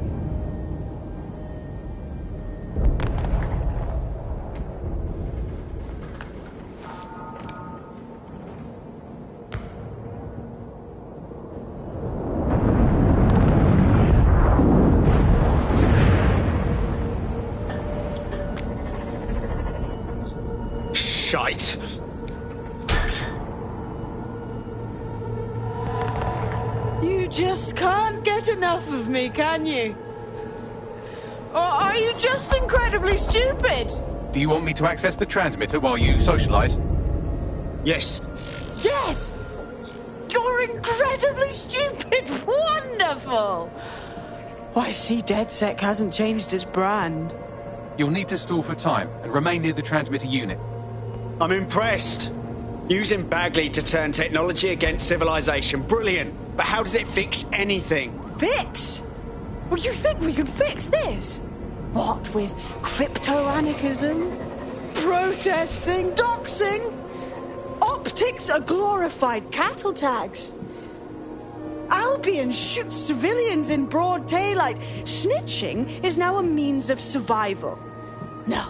right. You just can't get enough of me, can you? Or are you just incredibly stupid? Do you want me to access the transmitter while you socialise? Yes. Yes! You're incredibly stupid! Wonderful! I see DedSec hasn't changed its brand. You'll need to stall for time and remain near the transmitter unit. I'm impressed. Using Bagley to turn technology against civilization, brilliant. But how does it fix anything? Fix? Well, you think we could fix this? What with crypto-anarchism, protesting, doxing? Optics are glorified cattle tags. Albion shoots civilians in broad daylight. Snitching is now a means of survival. No,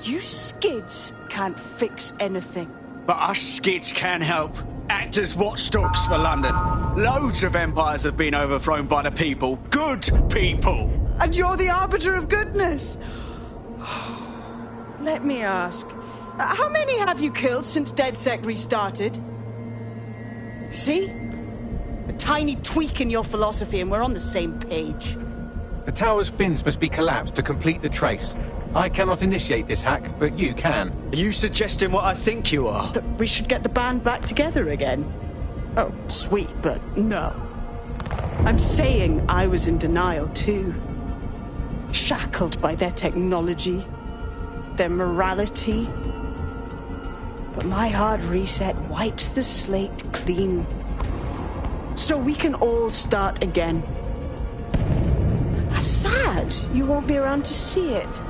you skids can't fix anything. But us skids can help. Act as watchdogs for London. Loads of empires have been overthrown by the people. Good people. And you're the arbiter of goodness. Let me ask, how many have you killed since DedSec restarted? See? A tiny tweak in your philosophy and we're on the same page. The tower's fins must be collapsed to complete the trace. I cannot initiate this hack, but you can. Are you suggesting what I think you are? That we should get the band back together again? Oh, sweet, but no. I'm saying I was in denial too. Shackled by their technology, their morality. But my hard reset wipes the slate clean. So we can all start again. I'm sad you won't be around to see it.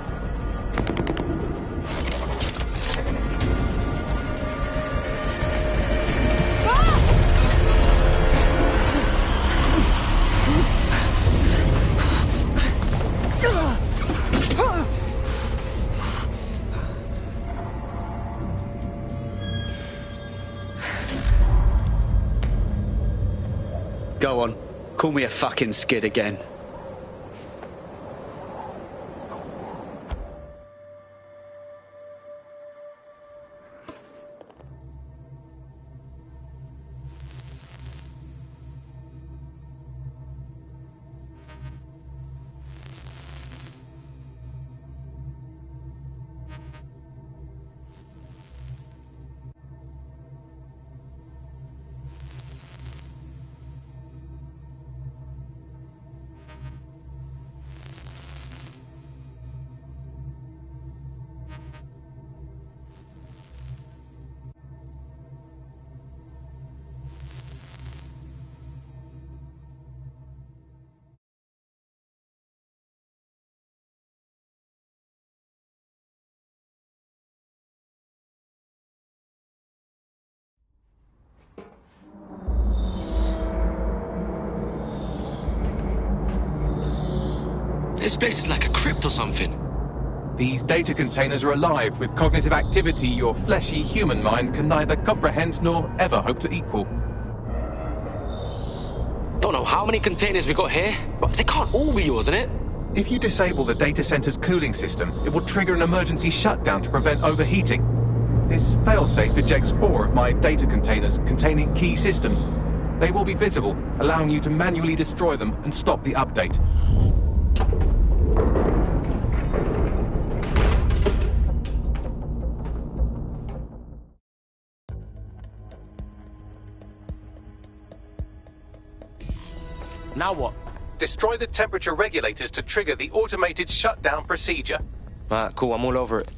Go on, call me a fucking skid again. This place is like a crypt or something. These data containers are alive with cognitive activity your fleshy human mind can neither comprehend nor ever hope to equal. Don't know how many containers we got here, but they can't all be yours, innit? If you disable the data center's cooling system, it will trigger an emergency shutdown to prevent overheating. This failsafe ejects 4 of my data containers containing key systems. They will be visible, allowing you to manually destroy them and stop the update. Now what? Destroy the temperature regulators to trigger the automated shutdown procedure. Cool, I'm all over it.